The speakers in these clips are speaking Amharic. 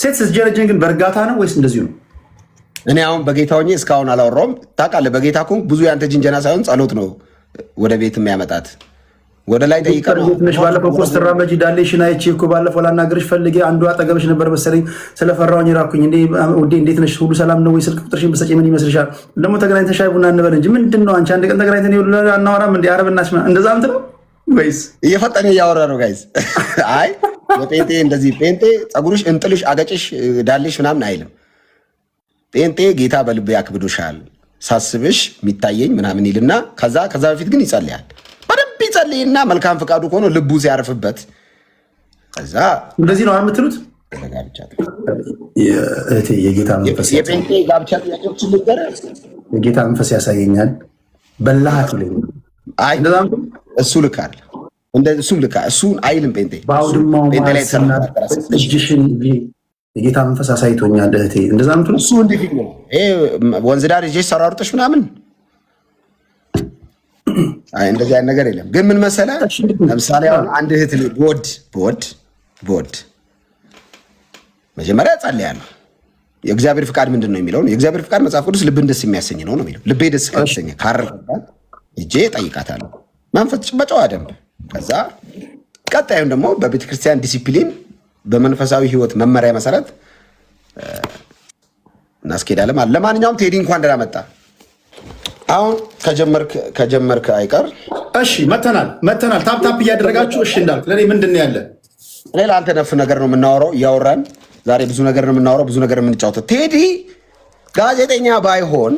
ሴት ስትጀነጅን ግን በእርጋታ ነው ወይስ እንደዚሁ ነው? እኔ አሁን በጌታ ሆኜ እስካሁን አላወራሁም። ታውቃለህ፣ በጌታ እኮ ብዙ ያንተ ጅንጀና ሳይሆን ጸሎት ነው ወደ ቤት የሚያመጣት። ወደ ላይ ጠይቀህ ነው። ባለፈው እኮ ስትራመጂ ዳሌሽን አይቼ እኮ ባለፈው ላናገርሽ ፈልጌ አንዱ አጠገብሽ ነበር መሰለኝ። ስለፈራሁኝ ራኩኝ። ውዴ እንዴት ነሽ? ሁሉ ሰላም ነው ወይ? ስልክ ቁጥርሽን ብትሰጪኝ ምን ይመስልሻል? ደግሞ ተገናኝተን ሻይ ቡና እንበል እንጂ ምንድን ነው አንቺ አንድ ቀን ተገናኝተን አናወራም እንዴ? አረብናሽ እንደዛ ምትለው ወይስ እየፈጠነ እያወራ ነው? ጋይዝ አይ በጴንጤ እንደዚህ ጴንጤ ጸጉርሽ፣ እንጥልሽ፣ አገጭሽ፣ ዳሌሽ ምናምን አይልም። ጴንጤ ጌታ በልብ ያክብዶሻል ሳስብሽ የሚታየኝ ምናምን ይልና ከዛ በፊት ግን ይጸልያል። በደንብ ይጸልይና መልካም ፈቃዱ ሆኖ ልቡ ሲያርፍበት ከዛ እንደዚህ ነው የምትሉት። የጌታ መንፈስ የጴንጤ ጋብቻ ጥያቄዎችን ልገረ የጌታ መንፈስ ያሳየኛል። በላሃት ይለኛል። አይ እሱ ልካል እሱም ልካ እሱን አይልም ጴንጤ በአውድማው እጅሽን የጌታ መንፈስ አሳይቶኛል እህቴ። እንደዛ ምትሉ እሱ እንዲህ ነው። ወንዝ ዳር እጄ ሰራርተሽ ምናምን አይ እንደዚህ አይነት ነገር የለም። ግን ምን መሰለህ፣ ለምሳሌ አሁን አንድ እህት ቦድ መጀመሪያ ጸልያለሁ። የእግዚአብሔር ፍቃድ ምንድን ነው የሚለውን የእግዚአብሔር ፍቃድ መጽሐፍ ቅዱስ ልብን ደስ የሚያሰኝ ነው የሚለው። ልቤ ደስ ካሰኘ ካረጋት እጄ ጠይቃታለሁ መንፈስ በጨዋ ደንብ። ከዛ ቀጣዩን ደግሞ በቤተክርስቲያን ዲሲፕሊን በመንፈሳዊ ህይወት መመሪያ መሰረት እናስኬዳለን። ለማንኛውም ቴዲ እንኳን ደህና መጣ። አሁን ከጀመርክ አይቀር እሺ፣ መተናል ታፕ እያደረጋችሁ እሺ። እንዳልክ ለኔ ምንድን ያለ እኔ ለአንተ ነፍ ነገር ነው የምናወራው። እያወራን ዛሬ ብዙ ነገር ነው የምናወራው፣ ብዙ ነገር የምንጫወተው። ቴዲ ጋዜጠኛ ባይሆን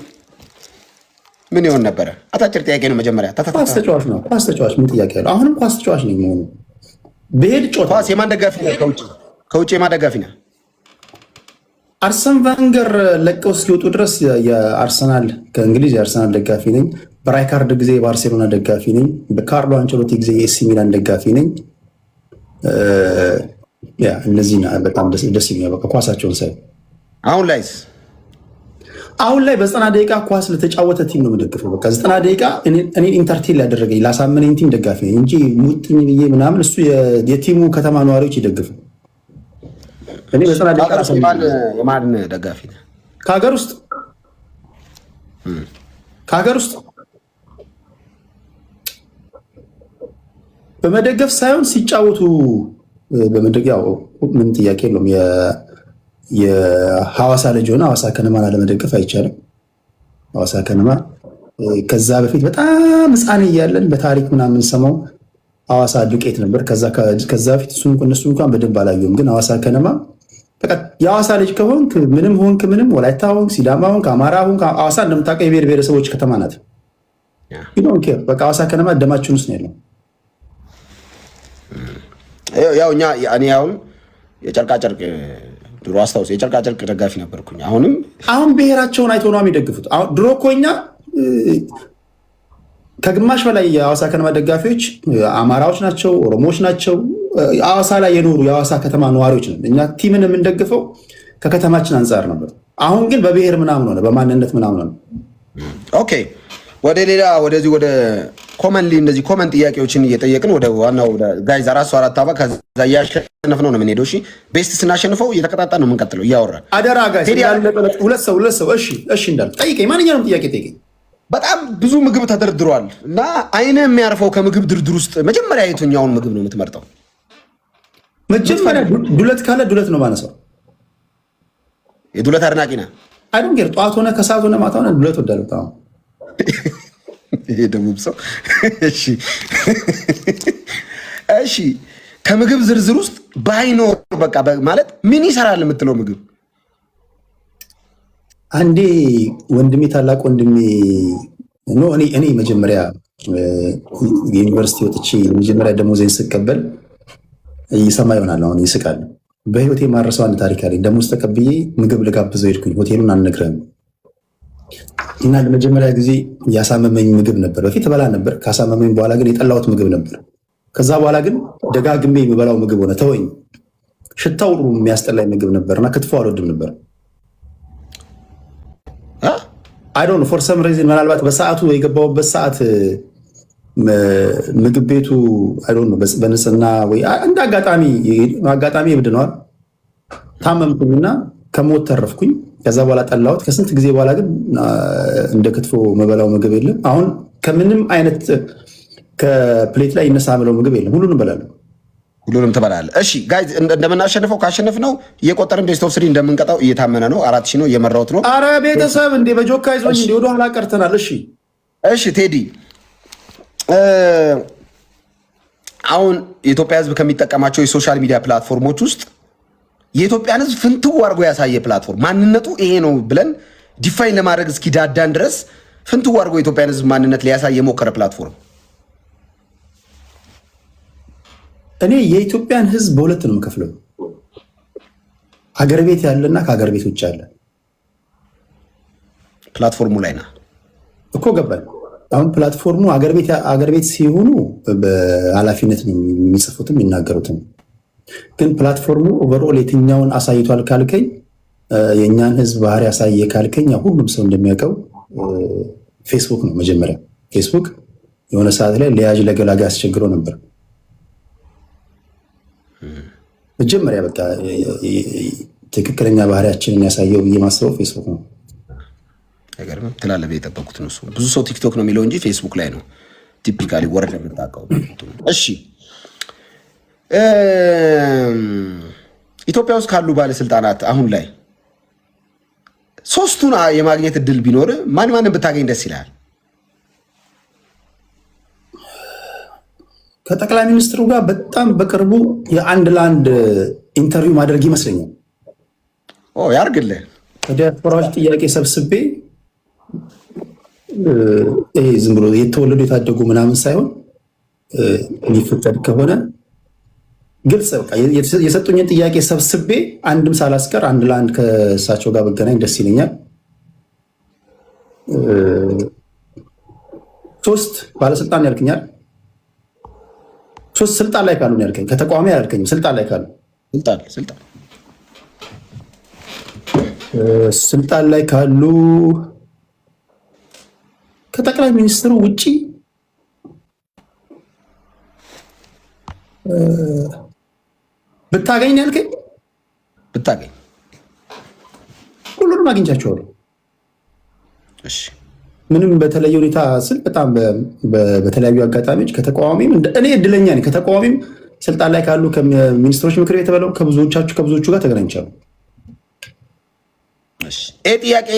ምን ይሆን ነበረ? አታጭር ጥያቄ ነው። መጀመሪያ ኳስ ተጫዋች ነው። ኳስ ተጫዋች ምን ጥያቄ ያለው? አሁንም ኳስ ተጫዋች ነው የሚሆኑ በሄድ ጮታ። ኳስ የማን ደጋፊ ነህ? ከውጭ የማን ደጋፊ ነህ? አርሰን ቫንገር ለቀው እስኪወጡ ድረስ የአርሰናል ከእንግሊዝ የአርሰናል ደጋፊ ነኝ። በራይካርድ ጊዜ የባርሴሎና ደጋፊ ነኝ። በካርሎ አንቸሎቲ ጊዜ የኤሲ ሚላን ደጋፊ ነኝ። እነዚህ በጣም ደስ የሚያ በቃ ኳሳቸውን ሳይ። አሁን ላይ በ90 ደቂቃ ኳስ ለተጫወተ ቲም ነው የምደግፈው። በቃ 90 ደቂቃ እኔ ኢንተርቴን ላደረገኝ ላሳመነኝ ቲም ደጋፊ ነኝ እንጂ ሙጥኝ ብዬ ምናምን እሱ የቲሙ ከተማ ነዋሪዎች ይደግፉ። እኔ በ90 ደቂቃ የማን ደጋፊ ነህ? ከሀገር ውስጥ በመደገፍ ሳይሆን ሲጫወቱ በመደገፍ ያው ምን ጥያቄ የለውም። የሐዋሳ ልጅ ሆነ ሐዋሳ ከነማን አለመደገፍ አይቻልም። ሐዋሳ ከነማ ከዛ በፊት በጣም ሕፃን እያለን በታሪክ ምናምን ሰማው ሐዋሳ ዱቄት ነበር። ከዛ በፊት እነሱ እንኳን በደንብ አላየሁም። ግን ሐዋሳ ከነማ በቃ የሐዋሳ ልጅ ከሆንክ ምንም ሆንክ ምንም፣ ወላይታ ሆንክ፣ ሲዳማ ሆንክ፣ አማራ ሆንክ፣ ሐዋሳ እንደምታውቀው የብሔር ብሔረሰቦች ከተማ ናት። በቃ ሐዋሳ ከነማ ደማችን ውስጥ ነው ያለው። ያው እኔ አሁን የጨርቃጨርቅ ድሮ አስታውስ የጨርቃጨርቅ ደጋፊ ነበርኩኝ። አሁን ብሔራቸውን አይተው ነው የሚደግፉት። ድሮ እኮ እኛ ከግማሽ በላይ የሐዋሳ ከነማ ደጋፊዎች አማራዎች ናቸው፣ ኦሮሞዎች ናቸው። ሐዋሳ ላይ የኖሩ የሐዋሳ ከተማ ነዋሪዎች ነን። እኛ ቲምን የምንደግፈው ከከተማችን አንጻር ነበር። አሁን ግን በብሔር ምናምን ሆነ፣ በማንነት ምናምን ሆነ። ኦኬ፣ ወደ ሌላ ወደዚህ ወደ ኮመንሊ እንደዚህ ኮመንት ጥያቄዎችን እየጠየቅን ወደ ዋናው ጋይዝ 4 አባ ከዛ እያሸነፍነው ነው የምንሄደው። እሺ ቤስት ስናሸንፈው እየተቀጣጣን ነው የምንቀጥለው እያወራን። አደራ ጋይዝ ሁለት ሰው እሺ እንዳል ጠይቀኝ፣ ማንኛውንም ጥያቄ ጠይቀኝ። በጣም ብዙ ምግብ ተደርድሯል እና አይነ የሚያርፈው ከምግብ ድርድር ውስጥ መጀመሪያ የትኛውን ምግብ ነው የምትመርጠው? መጀመሪያ ዱለት ካለ ዱለት ነው ማነሳው። የዱለት አድናቂ ነህ? አይዶን ጌር ጠዋት ሆነ ከሰዓት ሆነ ማታ ሆነ ዱለት ወዳለው። ይሄ ደግሞ ሰው እሺ ከምግብ ዝርዝር ውስጥ ባይኖር በቃ ማለት ምን ይሰራል የምትለው ምግብ? አንዴ ወንድሜ ታላቅ ወንድሜ ነው እኔ መጀመሪያ ዩኒቨርሲቲ ወጥቼ መጀመሪያ ደሞዜን ስቀበል ይሰማ ይሆናል አሁን ይስቃል። በህይወቴ ማረሰው አንድ ታሪክ አለኝ። ደሞዝ ተቀብዬ ምግብ ልጋብዘው ሄድኩኝ። ሆቴሉን አልነግረህም እና ለመጀመሪያ ጊዜ ያሳመመኝ ምግብ ነበር። በፊት በላ ነበር፣ ካሳመመኝ በኋላ ግን የጠላሁት ምግብ ነበር። ከዛ በኋላ ግን ደጋግሜ የሚበላው ምግብ ሆነ። ተወኝ። ሽታው የሚያስጠላኝ ምግብ ነበርና ክትፎ አልወድም ነበር። አይ ዶንት ኖ ፎር ሰም ሪዝን ምናልባት በሰዓቱ የገባሁበት ሰዓት ምግብ ቤቱ አይ ዶንት ኖ በንጽህና ወይ እንደ አጋጣሚ ይብድነዋል ታመምኩኝና ከሞት ተረፍኩኝ። ከዛ በኋላ ጠላሁት። ከስንት ጊዜ በኋላ ግን እንደ ክትፎ መበላው ምግብ የለም። አሁን ከምንም አይነት ከፕሌት ላይ ይነሳ ምለው ምግብ የለም። ሁሉንም በላለሁ። ሁሉንም ትበላለህ። እሺ ጋይዝ እንደምናሸንፈው ካሸነፍ ነው እየቆጠርን ቤስት ኦፍ 3 እንደምንቀጣው እየታመነ ነው። 4000 ነው እየመራሁት ነው። አረ ቤተሰብ እንደ በጆካ ይዞኝ እንደ ወደ ኋላ ቀርተናል። እሺ ቴዲ አሁን የኢትዮጵያ ሕዝብ ከሚጠቀማቸው የሶሻል ሚዲያ ፕላትፎርሞች ውስጥ የኢትዮጵያን ሕዝብ ፍንትው አድርጎ ያሳየ ፕላትፎርም ማንነቱ ይሄ ነው ብለን ዲፋይን ለማድረግ እስኪዳዳን ድረስ ፍንትው አድርጎ የኢትዮጵያን ሕዝብ ማንነት ሊያሳይ የሞከረ ፕላትፎርም እኔ የኢትዮጵያን ሕዝብ በሁለት ነው የምከፍለው። ሀገር ቤት ያለና ከሀገር ቤት ውጭ ያለ ፕላትፎርሙ ላይ ና እኮ ገባኝ። አሁን ፕላትፎርሙ አገር ቤት ሲሆኑ በኃላፊነት ነው የሚጽፉትም የሚናገሩትም። ግን ፕላትፎርሙ ኦቨርኦል የትኛውን አሳይቷል ካልከኝ የእኛን ህዝብ ባህሪ ያሳየ ካልከኝ ሁሉም ሰው እንደሚያውቀው ፌስቡክ ነው። መጀመሪያ ፌስቡክ የሆነ ሰዓት ላይ ለያዥ ለገላጋ ያስቸግረው ነበር። መጀመሪያ በቃ ትክክለኛ ባህሪያችንን ያሳየው ብዬ ማስበው ፌስቡክ ነው። ነገር ግን ትላለህ የጠበቁት ነው። ብዙ ሰው ቲክቶክ ነው የሚለው እንጂ ፌስቡክ ላይ ነው ቲፒካሊ ወረደ የምታውቀው። እሺ ኢትዮጵያ ውስጥ ካሉ ባለስልጣናት አሁን ላይ ሶስቱን የማግኘት እድል ቢኖር ማንን ብታገኝ ደስ ይላል? ከጠቅላይ ሚኒስትሩ ጋር በጣም በቅርቡ የአንድ ለአንድ ኢንተርቪው ማድረግ ይመስለኛል። ያርግልህ። ከዲያስፖራዎች ጥያቄ ሰብስቤ ዝም ብሎ የተወለዱ የታደጉ ምናምን ሳይሆን ሊፈቀድ ከሆነ ግልጽ በቃ የሰጡኝን ጥያቄ ሰብስቤ አንድም ሳላስቀር አንድ ለአንድ ከእሳቸው ጋር በገናኝ ደስ ይለኛል። 3 ባለስልጣን ያልክኛል። 3 ስልጣን ላይ ካሉ ያልከኝ፣ ከተቃዋሚ ያልከኝ ስልጣን ላይ ካሉ ስልጣን ላይ ካሉ ከጠቅላይ ሚኒስትሩ ውጪ ብታገኝ ያልከኝ ብታገኝ ሁሉንም አግኝቻቸዋለሁ። እሺ ምንም በተለየ ሁኔታ ስል በጣም በተለያዩ አጋጣሚዎች ከተቃዋሚም እኔ እድለኛ ነኝ። ከተቃዋሚም ስልጣን ላይ ካሉ ከሚኒስትሮች ምክር ቤት በለው ከብዙዎቹ ጋር ተገናኝቻለሁ። ይህ ጥያቄ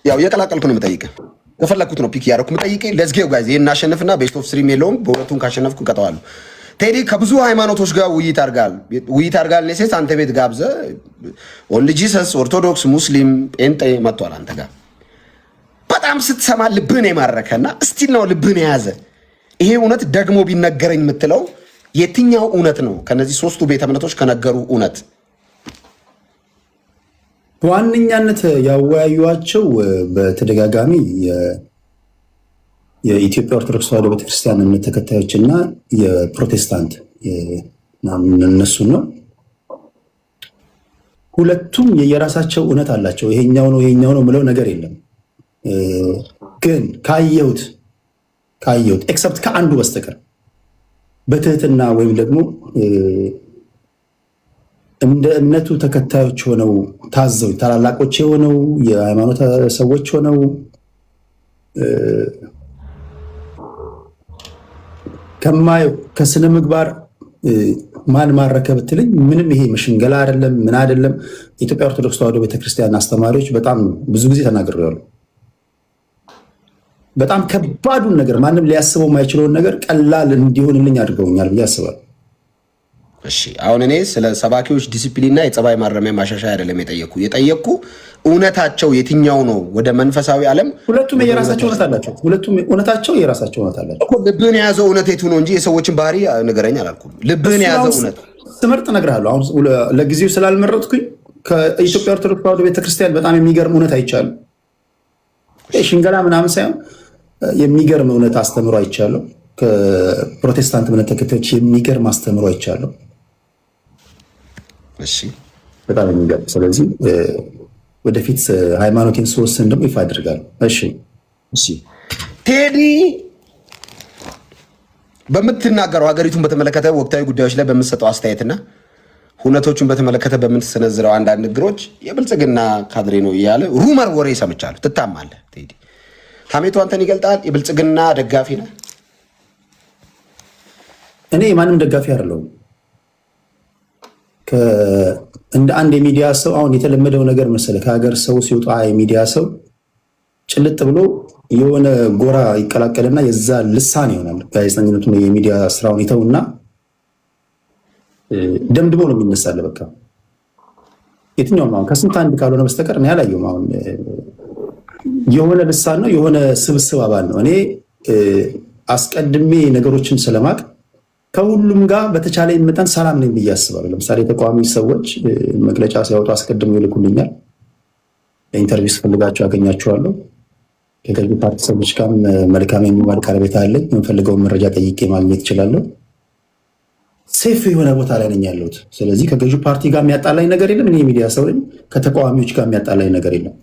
ያው የቀላቀልኩ ነው የምጠይቅህ። ከፈለኩት ነው ፒክ ያደረኩ የምጠይቅህ። ለዝጌው ጋዜ ይህን እናሸንፍና ቤስት ኦፍ 3 የለውም። በሁለቱም ካሸነፍኩ እቀጠዋለሁ። ቴዲ ከብዙ ሃይማኖቶች ጋር ውይይት አድርጋል። ኔሴስ አንተ ቤት ጋብዘ ኦንሊ ጂሰስ፣ ኦርቶዶክስ፣ ሙስሊም፣ ጴንጤ መጥቷል አንተ ጋር በጣም ስትሰማ ልብህን የማረከና እስቲል ነው ልብህን የያዘ ይሄ እውነት ደግሞ ቢነገረኝ የምትለው የትኛው እውነት ነው? ከነዚህ 3ቱ ቤተ እምነቶች ከነገሩ እውነት በዋነኛነት ያወያዩዋቸው በተደጋጋሚ የኢትዮጵያ ኦርቶዶክስ ተዋሕዶ ቤተክርስቲያን እምነት ተከታዮች እና የፕሮቴስታንት እነሱን ነው። ሁለቱም የየራሳቸው እውነት አላቸው። ይሄኛው ነው ምለው ነገር የለም። ግን ካየሁት ኤክሰፕት ከአንዱ በስተቀር በትህትና ወይም ደግሞ እንደ እምነቱ ተከታዮች ሆነው ታዘው ታላላቆች የሆነው የሃይማኖት ሰዎች ሆነው ከማየው ከስነ ምግባር ማን ማረከ ብትልኝ ምንም ይሄ መሽንገላ አይደለም፣ ምን አይደለም። የኢትዮጵያ ኦርቶዶክስ ተዋሕዶ ቤተክርስቲያን አስተማሪዎች በጣም ብዙ ጊዜ ተናግሬያለሁ። በጣም ከባዱን ነገር ማንም ሊያስበው የማይችለውን ነገር ቀላል እንዲሆንልኝ አድርገውኛል ብዬ አስባለሁ። እሺ አሁን እኔ ስለ ሰባኪዎች ዲሲፕሊንና የጸባይ ማረሚያ ማሻሻያ አይደለም የጠየቅኩ እውነታቸው የትኛው ነው? ወደ መንፈሳዊ ዓለም ሁለቱም የራሳቸው እውነት አላቸው። ሁለቱም እውነታቸው የራሳቸው እውነት አላቸው። ልብህን የያዘው እውነት የቱ ነው እንጂ የሰዎችን ባህሪ ንገረኝ አላልኩም። ልብህን የያዘው እውነት ትምህርት እነግርሃለሁ። አሁን ለጊዜው ስላልመረጥኩኝ ከኢትዮጵያ ኦርቶዶክስ ተዋሕዶ ቤተክርስቲያን በጣም የሚገርም እውነት አይቻልም። ሽንገላ ምናምን ሳይሆን የሚገርም እውነት አስተምሮ አይቻለሁ። ከፕሮቴስታንት እምነት ተከታዮች የሚገርም አስተምሮ አይቻለሁ። እሺ በጣም የሚገርም። ስለዚህ ወደፊት ሃይማኖቴን ስወስን ደግሞ ይፋ አድርጋለሁ። እሺ ቴዲ በምትናገረው ሀገሪቱን በተመለከተ ወቅታዊ ጉዳዮች ላይ በምትሰጠው አስተያየትና ሁነቶቹን በተመለከተ በምትሰነዝረው አንዳንድ ንግሮች የብልጽግና ካድሬ ነው እያለ ሩመር ወሬ ሰምቻለሁ። ትታማለህ ቴዲ? ሀሜቱ አንተን ይገልጣል። የብልጽግና ደጋፊ ነህ? እኔ ማንም ደጋፊ አይደለሁም። እንደ አንድ የሚዲያ ሰው አሁን የተለመደው ነገር መሰለህ፣ ከሀገር ሰው ሲወጣ የሚዲያ ሰው ጭልጥ ብሎ የሆነ ጎራ ይቀላቀልና የዛ ልሳን ይሆናል። ጋዜጠኝነቱን የሚዲያ ስራውን ይተውና ደምድሞ ነው የሚነሳለ። በቃ የትኛውም አሁን ከስንት አንድ ካልሆነ በስተቀር እኔ አላየሁም። አሁን የሆነ ልሳን ነው የሆነ ስብስብ አባል ነው። እኔ አስቀድሜ ነገሮችን ስለማቅ ከሁሉም ጋር በተቻለ መጠን ሰላም ነኝ ብዬ አስባለሁ። ለምሳሌ ተቃዋሚ ሰዎች መግለጫ ሲያወጡ አስቀድሞ ይልኩልኛል። ለኢንተርቪው ስፈልጋቸው ያገኛቸዋለሁ። ከገዢ ፓርቲ ሰዎች ጋር መልካም የሚባል ቀረቤታ አለኝ። የምፈልገውን መረጃ ጠይቄ ማግኘት እችላለሁ። ሴፍ የሆነ ቦታ ላይ ነኝ ያለሁት። ስለዚህ ከገዢ ፓርቲ ጋር የሚያጣላኝ ነገር የለም። እኔ የሚዲያ ሰው ነኝ። ከተቃዋሚዎች ጋር የሚያጣላኝ ነገር የለም።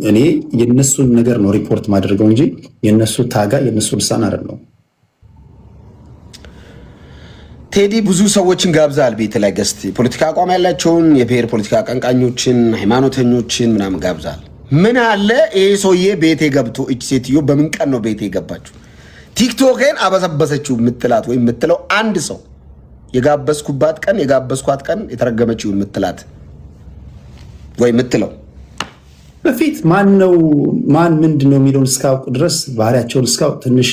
እኔ የነሱን ነገር ነው ሪፖርት ማድረገው እንጂ የነሱ ታጋ የነሱ ልሳን አይደለም። ቴዲ ብዙ ሰዎችን ጋብዛል። ቤት ላይ ገስት የፖለቲካ አቋም ያላቸውን የብሔር ፖለቲካ አቀንቃኞችን፣ ሃይማኖተኞችን ምናምን ጋብዛል። ምን አለ ይሄ ሰውዬ ቤቴ ገብቶ እች ሴትዮ በምን ቀን ነው ቤቴ የገባችሁ ቲክቶክን አበሰበሰችው ምትላት ወይም ምትለው አንድ ሰው የጋበዝኩባት ቀን የጋበዝኳት ቀን የተረገመችው ምትላት ወይ ምትለው በፊት ማን ነው ማን ምንድን ነው የሚለውን እስካውቅ ድረስ ባህሪያቸውን እስካውቅ ትንሽ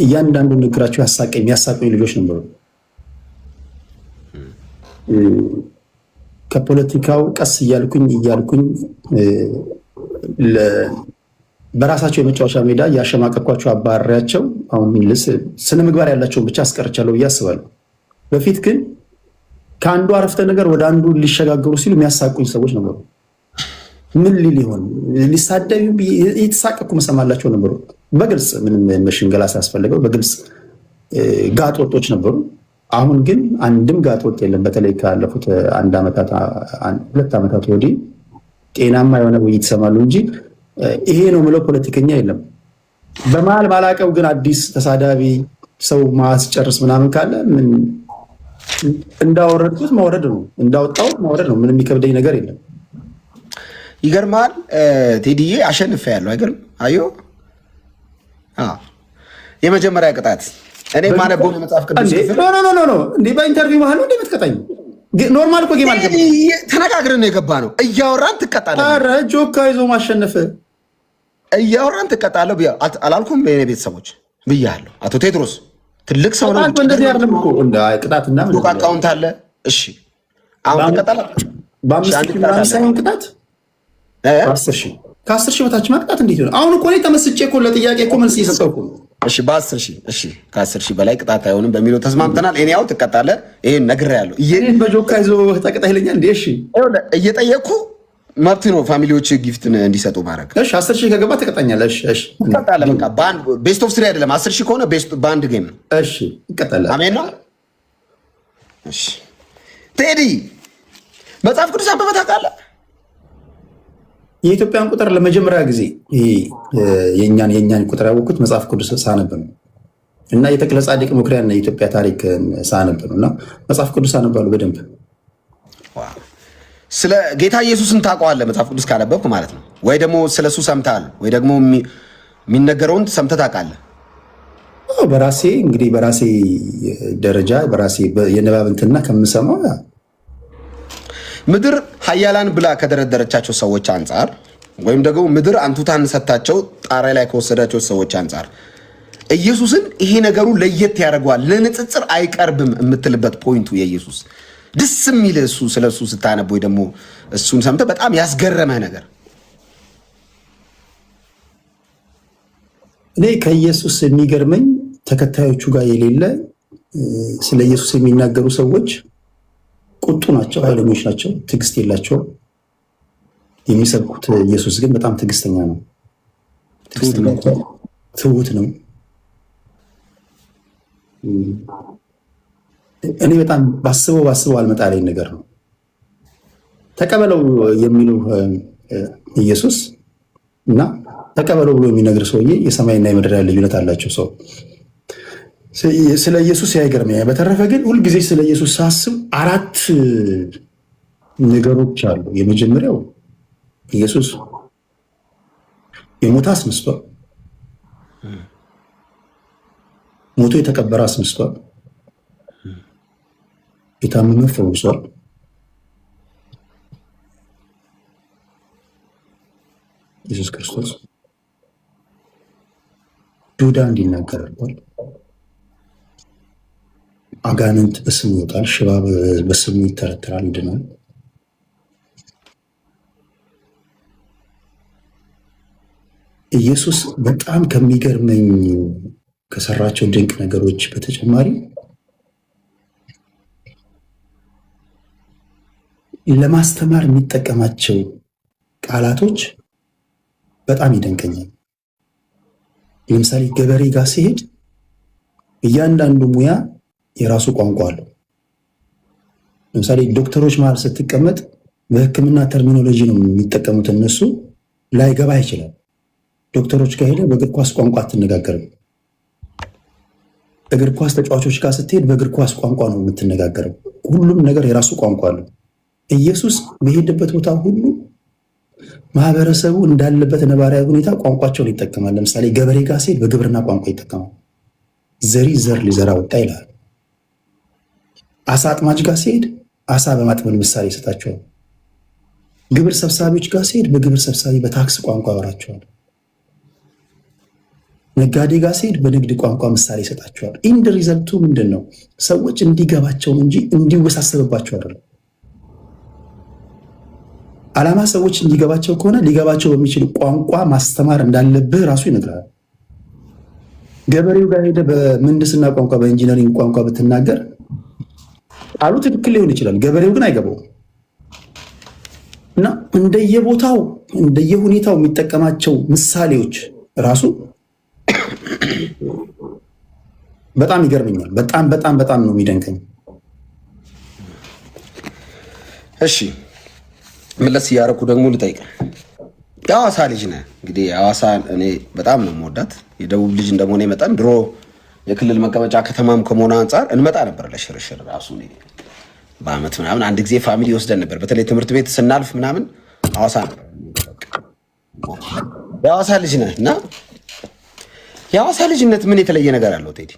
እያንዳንዱ ንግራቸው የሚያሳቀኝ ልጆች ነበሩ። ከፖለቲካው ቀስ እያልኩኝ በራሳቸው የመጫወቻ ሜዳ እያሸማቀኳቸው አባሪያቸው አሁን ስነ ምግባር ያላቸውን ብቻ አስቀርቻለሁ ብዬ አስባለሁ። በፊት ግን ከአንዱ አረፍተ ነገር ወደ አንዱ ሊሸጋገሩ ሲሉ የሚያሳቁኝ ሰዎች ነበሩ። ምን ሊል ይሆን ሊሳደብ የተሳቀኩ መሰማላቸው ነበሩ። በግልጽ ምንም ሽንገላ ሳያስፈልገው በግልጽ ጋጥ ወጦች ነበሩ። አሁን ግን አንድም ጋጥ ወጥ የለም። በተለይ ካለፉት 2 ዓመታት ወዲህ ጤናማ የሆነ ውይይት ይሰማሉ እንጂ ይሄ ነው ምለው ፖለቲከኛ የለም። በመሀል ባላቀው ግን አዲስ ተሳዳቢ ሰው ማስጨርስ ምናምን ካለ ምን እንዳወረድኩት ማውረድ ነው፣ እንዳወጣሁት ማውረድ ነው። ምንም የሚከብደኝ ነገር የለም። ይገርማል ቴዲዬ አሸንፈ ያለው አይገርም? አዮ የመጀመሪያ ቅጣት እኔ ማነበው መጽሐፍ ቅዱስ ክፍል ኖ እንዴ በኢንተርቪው መሀል ነው እንደምትቀጣኝ? ኖርማል እኮ ጌም አልገባ ተነጋግረን ነው የገባ ነው። እያወራን ትቀጣለህ። ኧረ ጆካ ይዞ ማሸነፍ እያወራን ትቀጣለህ አላልኩም? በእኔ ቤተሰቦች ብያለሁ። አቶ ቴድሮስ ትልቅ ሰው ነው። እንደዚህ አይደለም እኮ እንደ ቅጣትና ምን አካውንት አለ። እሺ አሁን ትቀጣለህ። በ5,000 ቅጣት 10,000 ከ10,000 በታች ማቅጣት እንዴት ይሆናል? አሁን እኮ እኔ ተመስጬ እኮ ለጥያቄ እኮ መልስ እየሰጠሁ እኮ። እሺ በ10,000 እሺ ከ10,000 በላይ ቅጣት አይሆንም በሚለው ተስማምተናል። እኔ ያው ትቀጣለህ። ይሄን ነግሬሃለሁ። ይሄን በጆካ ይዞ ተቀጣ ይለኛል እንዴ? እሺ እየጠየቅኩ መብት ነው ፋሚሊዎች ጊፍት እንዲሰጡ ማድረግ። እሺ 10,000 ከገባ ትቀጣኛለህ። እሺ ትቀጣለህ። በቃ ባንድ ቤስት ኦፍ 3 አይደለም 10,000 ከሆነ ባንድ ጌም ነው። እሺ ይቀጣል። አሜን ነው። እሺ ቴዲ መጽሐፍ ቅዱስ አንብበህ ታውቃለህ? የኢትዮጵያን ቁጥር ለመጀመሪያ ጊዜ የእኛን ቁጥር ያወቅሁት መጽሐፍ ቅዱስ ሳነብ ነው እና የተክለ ጻድቅ መኩሪያን የኢትዮጵያ ታሪክ ሳነብ ነው እና መጽሐፍ ቅዱስ አነባለሁ በደንብ። ስለ ጌታ ኢየሱስን ታውቀዋለህ መጽሐፍ ቅዱስ ካነበብክ ማለት ነው? ወይ ደግሞ ስለሱ ሰምተሃል ወይ ደግሞ የሚነገረውን ሰምተህ ታውቃለህ? በራሴ እንግዲህ በራሴ ደረጃ በራሴ የንባብ እንትና ከምሰማው ምድር ኃያላን ብላ ከደረደረቻቸው ሰዎች አንጻር ወይም ደግሞ ምድር አንቱታን ሰታቸው ጣሪያ ላይ ከወሰዳቸው ሰዎች አንጻር ኢየሱስን ይሄ ነገሩ ለየት ያደርገዋል፣ ለንጽጽር አይቀርብም የምትልበት ፖይንቱ የኢየሱስ ደስ የሚል እሱ ስለሱ ስታነብ ወይ ደግሞ እሱን ሰምተህ በጣም ያስገረመህ ነገር? እኔ ከኢየሱስ የሚገርመኝ ተከታዮቹ ጋር የሌለ ስለ ኢየሱስ የሚናገሩ ሰዎች ቁጡ ናቸው፣ ኃይለኞች ናቸው፣ ትዕግስት የላቸውም። የሚሰብኩት ኢየሱስ ግን በጣም ትዕግስተኛ ነው፣ ትሁት ነው። እኔ በጣም ባስበው አልመጣለኝ ነገር ነው። ተቀበለው የሚሉ ኢየሱስ እና ተቀበለው ብሎ የሚነግር ሰውዬ የሰማይና የምድር ልዩነት አላቸው። ሰው ስለ ኢየሱስ አይገርመኝ። በተረፈ ግን ሁልጊዜ ስለ ኢየሱስ ሳስብ 4 ነገሮች አሉ። የመጀመሪያው ኢየሱስ የሞተ አስነስቷል፣ ሞቶ የተቀበረ አስነስቷል፣ የታመመ ፈውሷል፣ ኢየሱስ ክርስቶስ ዱዳ እንዲናገር አድርጓል። አጋንንት በስሙ ይወጣል፣ ሽባ በስሙ ይተረተራል፣ ይድናል። ኢየሱስ በጣም ከሚገርመኝ ከሰራቸው ድንቅ ነገሮች በተጨማሪ ለማስተማር የሚጠቀማቸው ቃላቶች በጣም ይደንቀኛል። ለምሳሌ ገበሬ ጋር ሲሄድ እያንዳንዱ ሙያ የራሱ ቋንቋ አለው። ለምሳሌ ዶክተሮች መሀል ስትቀመጥ በሕክምና ተርሚኖሎጂ ነው የሚጠቀሙት። እነሱ ላይገባ ይችላል። ዶክተሮች ጋር ሄደህ በእግር ኳስ ቋንቋ አትነጋገርም። እግር ኳስ ተጫዋቾች ጋር ስትሄድ በእግር ኳስ ቋንቋ ነው የምትነጋገረው። ሁሉም ነገር የራሱ ቋንቋ አለው። ኢየሱስ በሄደበት ቦታ ሁሉ ማህበረሰቡ እንዳለበት ነባራዊ ሁኔታ ቋንቋቸውን ይጠቀማል። ለምሳሌ ገበሬ ጋር ሲሄድ በግብርና ቋንቋ ይጠቀማል። ዘሪ ዘር ሊዘራ ወጣ ይላል። አሳ አጥማጅ ጋር ሲሄድ አሳ በማጥመድ ምሳሌ ይሰጣቸዋል። ግብር ሰብሳቢዎች ጋር ሲሄድ በግብር ሰብሳቢ በታክስ ቋንቋ ያወራቸዋል። ነጋዴ ጋር ሲሄድ በንግድ ቋንቋ ምሳሌ ይሰጣቸዋል። ኢንድ ሪዘልቱ ምንድን ነው? ሰዎች እንዲገባቸው እንጂ እንዲወሳሰብባቸው አይደለም። ዓላማ ሰዎች እንዲገባቸው ከሆነ ሊገባቸው በሚችል ቋንቋ ማስተማር እንዳለብህ ራሱ ይነግራል። ገበሬው ጋር ሄደህ በምህንድስና ቋንቋ በኢንጂነሪንግ ቋንቋ ብትናገር ቃሉ ትክክል ሊሆን ይችላል፣ ገበሬው ግን አይገባውም። እና እንደየቦታው እንደየሁኔታው የሚጠቀማቸው ምሳሌዎች ራሱ በጣም ይገርመኛል። በጣም በጣም በጣም ነው የሚደንቀኝ። እሺ መለስ እያደረኩ ደግሞ ልጠይቅ። የሐዋሳ ልጅ ነህ እንግዲህ። የሐዋሳ እኔ በጣም ነው የምወዳት። የደቡብ ልጅ እንደመሆነ መጠን ድሮ የክልል መቀመጫ ከተማም ከመሆኑ አንጻር እንመጣ ነበር ለሽርሽር። ራሱ በአመት ምናምን አንድ ጊዜ ፋሚሊ ወስደን ነበር። በተለይ ትምህርት ቤት ስናልፍ ምናምን ሐዋሳ ነበር። የሐዋሳ ልጅ ነህ እና የሐዋሳ ልጅነት ምን የተለየ ነገር አለው ቴዲ?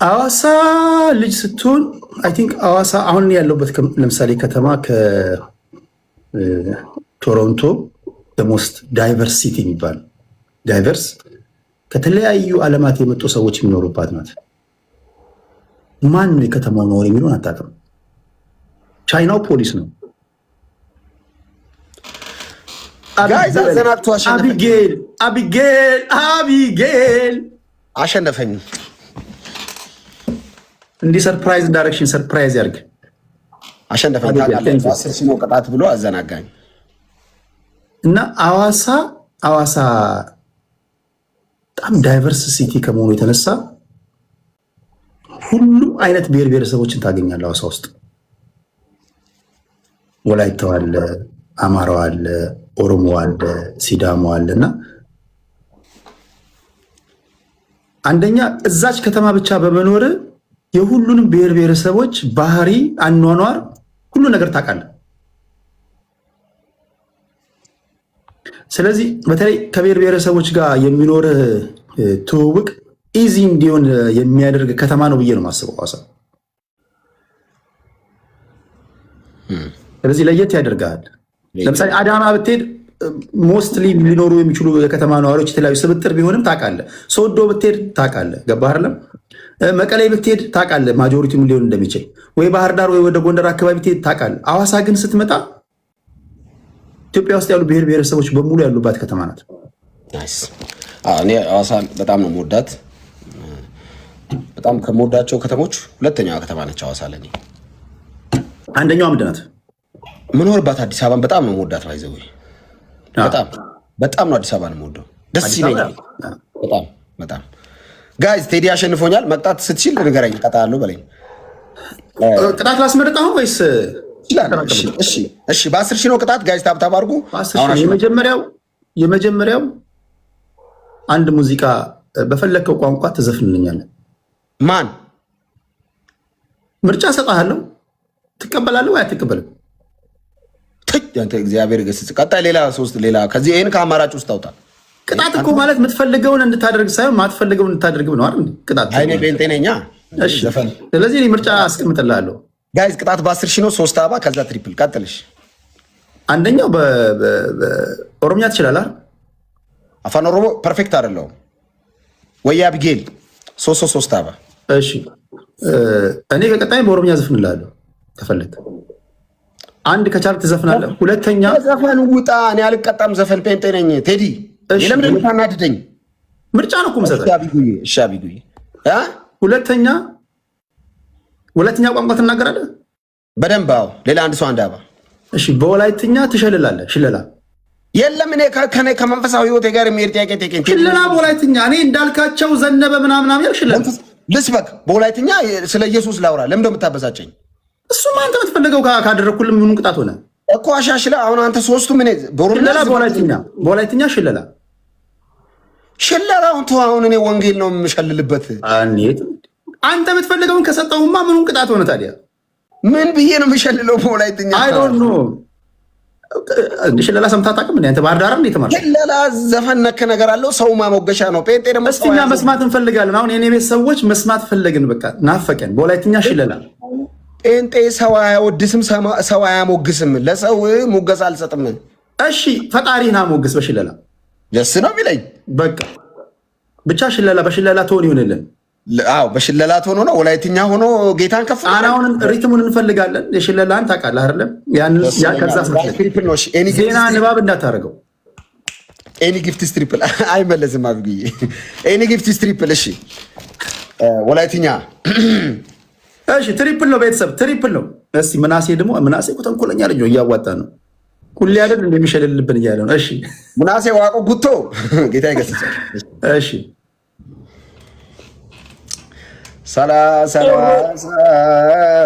ሐዋሳ ልጅ ስትሆን አይ ቲንክ ሐዋሳ አሁን ያለሁበት ለምሳሌ ከተማ ከቶሮንቶ ሞስት ዳይቨርስ ሲቲ የሚባል ዳይቨርስ ከተለያዩ ዓለማት የመጡ ሰዎች የሚኖሩባት ናት። ማን የከተማው ነዋሪ የሚለውን አታውቅም። ቻይናው ፖሊስ ነው። አቢጌል አሸነፈኝ። እንዲህ ሰርፕራይዝ ዳይሬክሽን ሰርፕራይዝ ያርግ አሸነፈኝ። አስር ሲኖ ቅጣት ብሎ አዘናጋኝ እና ሐዋሳ በጣም ዳይቨርስ ሲቲ ከመሆኑ የተነሳ ሁሉም አይነት ብሔር ብሔረሰቦችን ታገኛለህ ሐዋሳ ውስጥ። ወላይታው አለ፣ አማራው አለ፣ ኦሮሞ አለ፣ ሲዳሞ አለ እና አንደኛ እዛች ከተማ ብቻ በመኖር የሁሉንም ብሔር ብሔረሰቦች ባህሪ፣ አኗኗር፣ ሁሉ ነገር ታውቃለህ። ስለዚህ በተለይ ከብሔር ብሔረሰቦች ጋር የሚኖር ትውውቅ ኢዚ እንዲሆን የሚያደርግ ከተማ ነው ብዬ ነው የማስበው ሐዋሳ። ስለዚህ ለየት ያደርጋል። ለምሳሌ አዳማ ብትሄድ ሞስትሊ ሊኖሩ የሚችሉ የከተማ ነዋሪዎች የተለያዩ ስብጥር ቢሆንም ታውቃለህ። ሶዶ ብትሄድ ታውቃለህ። ገባህ አይደለም? መቀሌ ብትሄድ ታውቃለህ ማጆሪቲውን ሊሆን እንደሚችል፣ ወይ ባህር ዳር ወይ ወደ ጎንደር አካባቢ ብትሄድ ታውቃለህ። ሐዋሳ ግን ስትመጣ ኢትዮጵያ ውስጥ ያሉ ብሔር ብሔረሰቦች በሙሉ ያሉባት ከተማ ናት። እኔ ሐዋሳ በጣም ነው የምወዳት። በጣም ከምወዳቸው ከተሞች ሁለተኛዋ ከተማ ነች ሐዋሳ ለኔ። አንደኛዋ ምንድን ናት? ምኖርባት አዲስ አበባን በጣም ነው የምወዳት። ባይዘው በጣም ነው አዲስ አበባን የምወደው። ደስ ይለኛል በጣም በጣም። ጋይዝ ቴዲ አሸንፎኛል። መቅጣት ስትችል ንገረኝ፣ እቀጣለሁ በለኝ። ቅጣት ላስመርጥ አሁን ወይስ እሺ በ10 ሺህ ነው ቅጣት። ጋይስ ታብታብ አድርጉ። የመጀመሪያው አንድ ሙዚቃ በፈለከው ቋንቋ ትዘፍንልኛለህ። ማን ምርጫ ሰጣለሁ። ትቀበላለህ ወይ አትቀበልም? አንተ እግዚአብሔር ገስጽ። ቀጣይ ሌላ ከዚህ ይሄን ከአማራጭ ውስጥ አውጣ። ቅጣት እኮ ማለት የምትፈልገውን እንድታደርግ ሳይሆን ማትፈልገውን እንድታደርግ ነው አይደል? ቅጣት አይኔ ቤንቴ ነኛ። እሺ ስለዚህ እኔ ምርጫ አስቀምጥልሃለሁ። ጋይስ ቅጣት በ10 ሺህ ነው። 3 አበባ ከዛ ትሪፕል። ቀጥልሽ። አንደኛው በኦሮምኛ ትችላለህ? አፋን ኦሮሞ ፐርፌክት አይደለሁም ወይ አብጌል 3 አበባ። እሺ እኔ ከቀጣይ በኦሮምኛ ዘፍንልሃለሁ ከፈለክ አንድ ከቻልክ ትዘፍናለህ። ሁለተኛ ዘፈን ውጣ። እኔ አልቀጣም። ዘፈን ጴንጤ ነኝ ቴዲ። ለምን እንደምታናድደኝ? ምርጫ ነው እኮ መሰለህ። እሺ አቢጉዬ ሁለተኛ ቋንቋ ትናገራለህ በደንብ? አዎ። ሌላ አንድ ሰው አንድ አበባ። እሺ በወላይትኛ ትሸልላለህ? ሽለላ የለም። እኔ ከመንፈሳዊ ህይወቴ ጋር የሚሄድ ጥያቄ ጠይቀኝ። ሽለላ በወላይትኛ እኔ እንዳልካቸው ዘነበ ምናምን ያል ሽለላ ልስበክ። በወላይትኛ ስለ ኢየሱስ ላውራ። ለምን እንደምታበሳጨኝ? እሱማ አንተ የምትፈልገው ካደረግኩልህ ምኑን ቅጣት ሆነ እኮ አሻሽለ። አሁን አንተ ሶስቱ ምን ሽለላ በወላይትኛ ሽለላውን ተው። አሁን እኔ ወንጌል ነው የምሸልልበት። አንተ የምትፈልገውን ከሰጠውማ ምኑን ቅጣት ሆነ ታዲያ? ምን ብዬ ነው የምሸልለው በወላይትኛ? አይ ዶንት ኖ። ሽለላ ሰምተህ አታውቅም እንዴ? አንተ ባህር ዳር እንዴ ተማርክ? ሽለላ ዘፈን ነክ ነገር አለው። ሰው ማሞገሻ ነው። ጴንጤ ደግሞ እኛ መስማት እንፈልጋለን። አሁን የኔ ቤት ሰዎች መስማት ፈለግን። በቃ ናፈቀን። በወላይትኛ ሽለላ ጴንጤ ሰው አያወድስም፣ ሰው አያሞግስም። ለሰው ሙገሳ አልሰጥም። እሺ ፈጣሪህን አሞግስ በሽለላ ደስ ነው የሚለኝ። በቃ ብቻ በሽለላ ትሆን ይሆንልን። አዎ በሽለላ ሆኖ ነው ወላይትኛ ሆኖ ጌታን ከፍ አሁን ሪትሙን እንፈልጋለን። የሽለላን ታውቃለህ አይደለም? ከዛ ዜና ንባብ እንዳታደርገው። ኤኒ ጊፍት ስትሪፕል አይመለስም አብዬ። ኤኒ ጊፍት ስትሪፕል። እሺ ወላይትኛ እሺ ትሪፕል ነው ቤተሰብ፣ ትሪፕል ነው። እስቲ ምናሴ እኮ ተንኮለኛ ልጅ ነው፣ እያዋጣ ነው። ሁሌ አይደል እንደሚሸልልብን እያለ ነው። እሺ ምናሴ ዋቆ ጉቶ ጌታ ይገስጻል። እሺ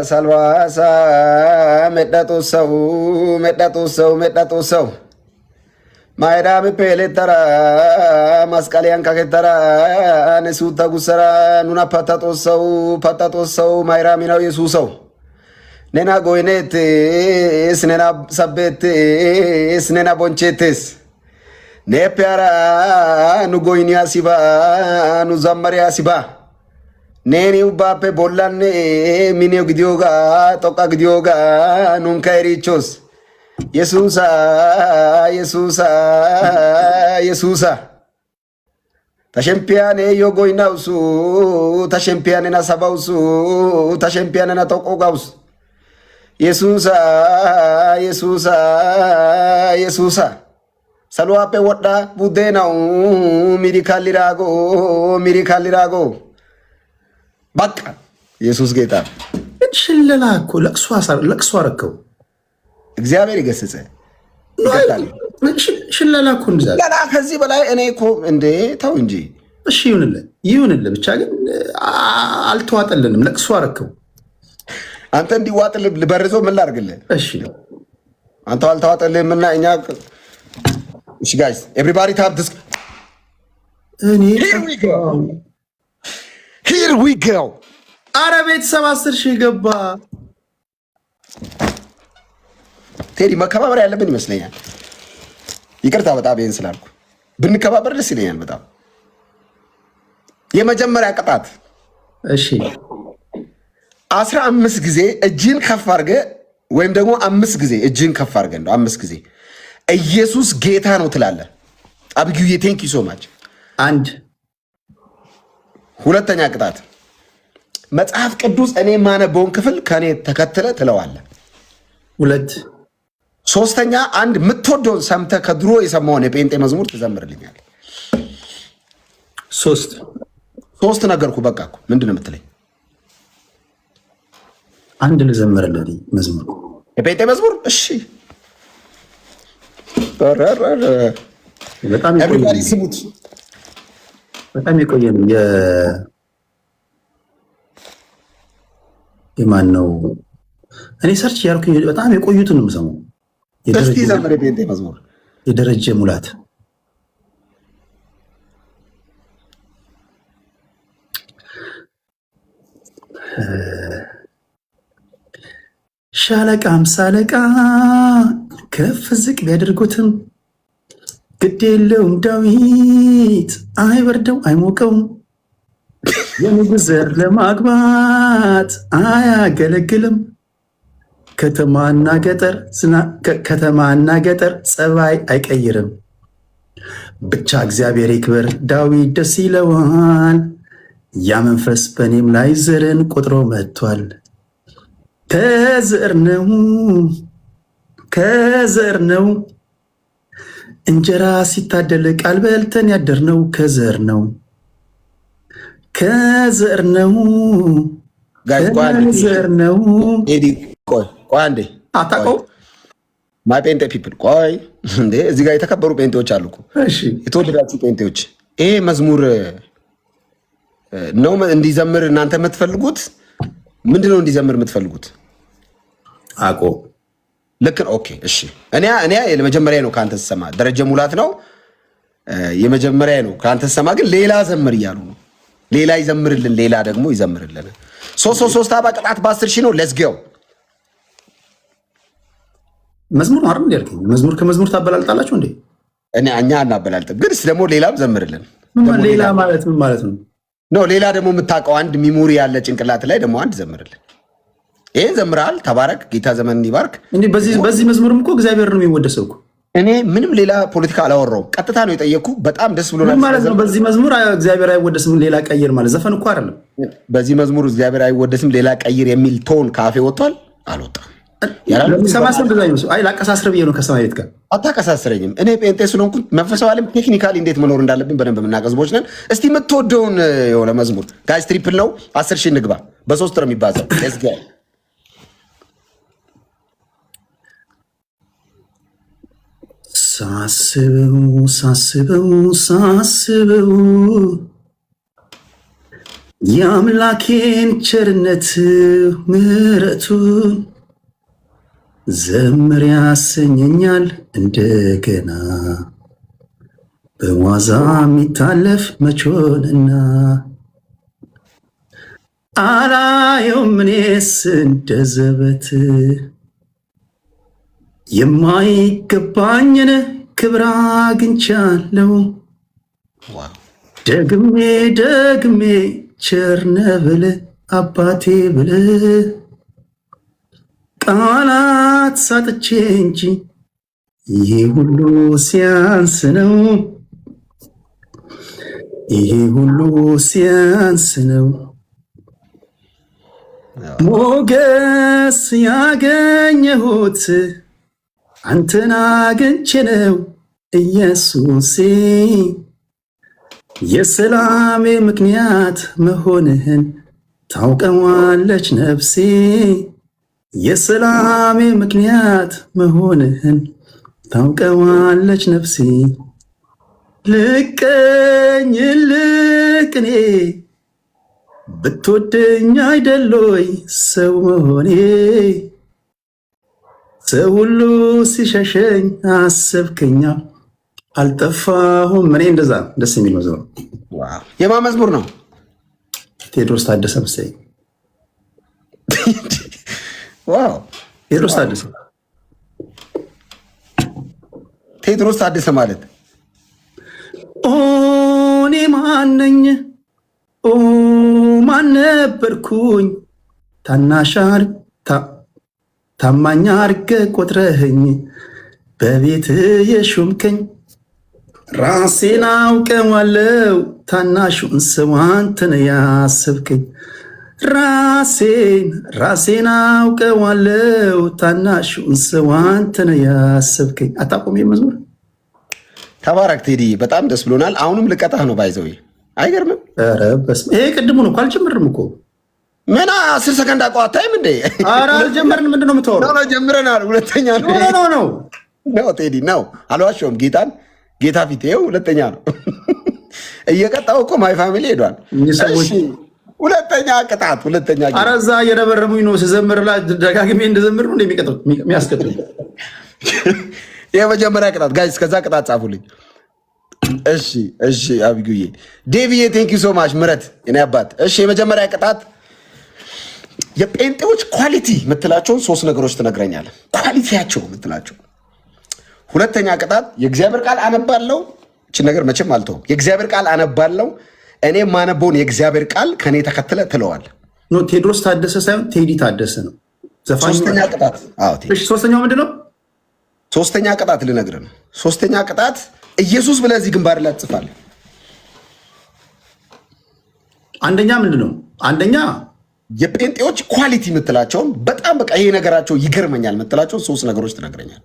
ሰልዋሳ መዳጦ ሰው ማይዳም ፔሌተራ ማስቃሊያን ካከተራ ነሱታ ጉሰራ ኑና ፓታጦ ሰው ማይራሚ ነው የሱሰው ነና ጎይኔትስ ነና ሰቤትስ ነና ቦንቼትስ ኔፒያራ ኑ ጎይኒያ ሲባ ኑ ዘመሪያ ሲባ ኔኒ ውባፔ ቦላኔ ሚኔው ግዲዮጋ ጦቃ ግዲዮጋ ኑንካ ኤሪቾስ የሱሳ ተሸምፒያኔ ዮጎይናውሱ ተሸምፒያኔና ሰባውሱ ተሸምፒያኔና ጦቆጋውስ የሱሳ ሰልዋፔ ወዳ ቡዴናው ሚሪካሊራጎ በቃ ኢየሱስ ጌታ። ሽለላ እኮ ለቅሶ አረከው። እግዚአብሔር ይገስጽ። ሽለላ እኮ ገና ከዚህ በላይ እኔ እኮ እንዴ ተው እንጂ። እሺ ይሁንልህ፣ ብቻ ግን አልተዋጠልንም። ለቅሶ አረከው። አንተ እንዲዋጥልህ ልበርዘው ምን ላድርግልህ? እሺ አንተ አልተዋጠልህም እና እኛ እሺ ጋይስ ኤቭሪባዲ ታፕ ዲስ ሂር ዊ ጎ። አረ ቤተሰብ 10 ሺህ ገባ። ቴዲ መከባበር ያለብን ይመስለኛል። ይቅርታ በጣም ይሄን ስላልኩ፣ ብንከባበር ደስ ይለኛል በጣም። የመጀመሪያ ቅጣት እሺ 15 ጊዜ እጅን ከፍ አድርገህ ወይም ደግሞ 5 ጊዜ እጅን ከፍ አድርገህ እንደው 5 ጊዜ ኢየሱስ ጌታ ነው ትላለህ። አብጊዬ ቴንክ ዩ ሶ ማች። አንድ ሁለተኛ ቅጣት መጽሐፍ ቅዱስ እኔ ማነበውን ክፍል ከኔ ተከትለ ትለዋለህ። ሁለት ሶስተኛ አንድ የምትወደውን ሰምተህ ከድሮ የሰማውን የጴንጤ መዝሙር ትዘምርልኛል። ሶስት ነገርኩ በቃ እኮ ምንድን ነው የምትለኝ? አንድ ልዘምርልህ መዝሙር የጴንጤ መዝሙር። እሺ በጣም ስሙት። በጣም የቆየ ነው። የማን ነው? እኔ ሰርች ያልኩኝ በጣም የቆዩትን ነው የምሰማው። እስቲ ዘምር የጴንጤ መዝሙር የደረጀ ሙላት ሻለቃ አምሳ አለቃ ከፍ ዝቅ ቢያደርጉትም ግድ የለውም ዳዊት አይበርደው አይሞቀውም። የንጉሥ ዘር ለማግባት አያገለግልም። ከተማና ገጠር ጸባይ አይቀይርም። ብቻ እግዚአብሔር ይክበር ዳዊት ደስ ይለዋል። ያ መንፈስ በእኔም ላይ ዘርን ቆጥሮ መጥቷል። ከዘር ነው እንጀራ ሲታደል ቃል በልተን ያደርነው ከዘር ነው። ቆይ አንዴ አታውቀው ማይ ጴንጤ ፒፕል ቆይ እንዴ እዚህ ጋር የተከበሩ ጴንጤዎች አሉ እኮ የተወደዳችሁ ጴንጤዎች ይሄ መዝሙር ነው እንዲዘምር እናንተ የምትፈልጉት ምንድነው እንዲዘምር የምትፈልጉት አቆ ልክ ኦኬ እሺ እኔ የመጀመሪያ ነው ካንተ ሰማ ደረጀ ሙላት ነው የመጀመሪያ ነው ካንተ ሰማ ግን ሌላ ዘምር እያሉ ነው ሌላ ይዘምርልን ሌላ ደግሞ ይዘምርልን 3 አባ ቅጣት በ10 ሺህ ነው ሌትስ ጎ መዝሙር ነው አይደል ያልከኝ መዝሙር ከመዝሙር ታበላልጣላችሁ እንዴ እኛ እናበላልጥም ግን ደግሞ ሌላም ዘምርልን ሌላ ማለት ምን ማለት ነው ነው ሌላ ደግሞ የምታውቀው አንድ ሚሞሪ ያለ ጭንቅላት ላይ ደግሞ አንድ ዘምርልን ይሄ ዘምራል ተባረክ ጌታ ዘመን ይባርክ እንዴ በዚህ መዝሙርም እኮ እግዚአብሔር ነው የሚወደሰው እኮ እኔ ምንም ሌላ ፖለቲካ አላወራውም ቀጥታ ነው የጠየቅኩ በጣም ደስ ብሎናል ማለት ነው በዚህ መዝሙር እግዚአብሔር አይወደስም ሌላ ቀይር ማለት ዘፈን እኮ አይደለም በዚህ መዝሙር እግዚአብሔር አይወደስም ሌላ ቀይር የሚል ቶን ካፌ ወጥቷል አልወጣም ሰማሰብ በዛኝ ነው አይ ላቀሳስረ ብዬ ነው ከሰማይ ቤት ጋር አታቀሳስረኝም እኔ ጴንጤ ስለሆንኩ መንፈሳዊ ዓለም ቴክኒካሊ እንዴት መኖር እንዳለብን በደንብ የምናቀዝቦች ነን እስቲ የምትወደውን የሆነ መዝሙር ጋይስ ትሪፕል ነው 10 ሺህ እንግባ በ3 ነው የሚባዛው ሌትስ ጎ ሳስበው የአምላኬን ቸርነት ምሕረቱን ዘምር ያሰኘኛል እንደገና በዋዛ የሚታለፍ መቾንና አላየውም እኔስ እንደ ዘበት የማይገባኝን ክብር አግኝቻለሁ ደግሜ ቸር ነህ ብለህ አባቴ ብለህ ቃላት ሳጥቼ እንጂ ይሄ ሁሉ ሲያንስ ነው ሞገስ ያገኘሁት አንተን አግኝቼ ነው ኢየሱሴ የሰላሜ ምክንያት መሆንህን ታውቀዋለች ነፍሴ የሰላሜ ምክንያት መሆንህን ታውቀዋለች ነፍሴ ልቀኝልህ እኔ ብትወደኝ አይደሎይ ሰው መሆኔ ሰው ሁሉ ሲሸሸኝ አሰብከኛ አልጠፋሁም እኔ እንደዛ ደስ የሚል መዝሙር የማን መዝሙር ነው ቴዎድሮስ ታደሰ መሰለኝ ዋው ቴዎድሮስ ታደሰ ማለት እኔ ማነኝ ማን ነበርኩኝ ታናሻር ታማኝ አድርገህ ቆጥረኸኝ በቤት የሾምከኝ ራሴን አውቀዋለሁ ታናሹን ሰው አንተ ነህ ያሰብከኝ ራሴን አውቀዋለሁ ታናሹን ሰው አንተ ነህ ያሰብከኝ አታውቁም የመዝሙር ተባረክ ቴዲ በጣም ደስ ብሎናል አሁንም ልቀጣህ ነው ባይዘው አይገርምም ኧረ በስመ ይሄ ቅድሙ ነው እኮ አልጀመርንም እኮ ምን 10 ሰከንድ አቋታይም እንዴ ኧረ አልጀመርንም ምንድነው የምታወራው ነው ጀምረናል ሁለተኛ ነው ቴዲ ነው አልዋሸሁም ጌታ ፊት ይኸው ሁለተኛ ነው እየቀጣው እኮ ማይ ፋሚሊ ሄዷል ሁለተኛ ቅጣት ኧረ እዛ እየረበረቡኝ ነው ስዘምርላ ደጋግሜ እንድዘምር ነው የሚያስቀጥሉ። የመጀመሪያ ቅጣት ጋይስ፣ ከዛ ቅጣት ጻፉልኝ። እሺ አብዩዬ ዴቪዬ ቴንክ ዩ ሶ ማች ምረት የኔ አባት። እሺ የመጀመሪያ ቅጣት የጴንጤዎች ኳሊቲ የምትላቸውን 3 ነገሮች ትነግረኛለህ። ኳሊቲያቸው የምትላቸው። ሁለተኛ ቅጣት የእግዚአብሔር ቃል አነባለው። እችን ነገር መቼም አልተውም። የእግዚአብሔር ቃል አነባለው። እኔ ማነበውን የእግዚአብሔር ቃል ከኔ ተከትለ ትለዋል። ኖ ቴድሮስ ታደሰ ሳይሆን ቴዲ ታደሰ ነው ዘፋኙ። ሶስተኛ ቅጣት። እሺ ሶስተኛው ምንድን ነው? ሶስተኛ ቅጣት ልነግርህ ነው። ሶስተኛ ቅጣት ኢየሱስ ብለህ እዚህ ግንባር ላይ ትጽፋለህ። አንደኛ ምንድን ነው? አንደኛ የጴንጤዎች ኳሊቲ የምትላቸውን በጣም በቃ ይሄ ነገራቸው ይገርመኛል የምትላቸውን 3 ነገሮች ትነግረኛል።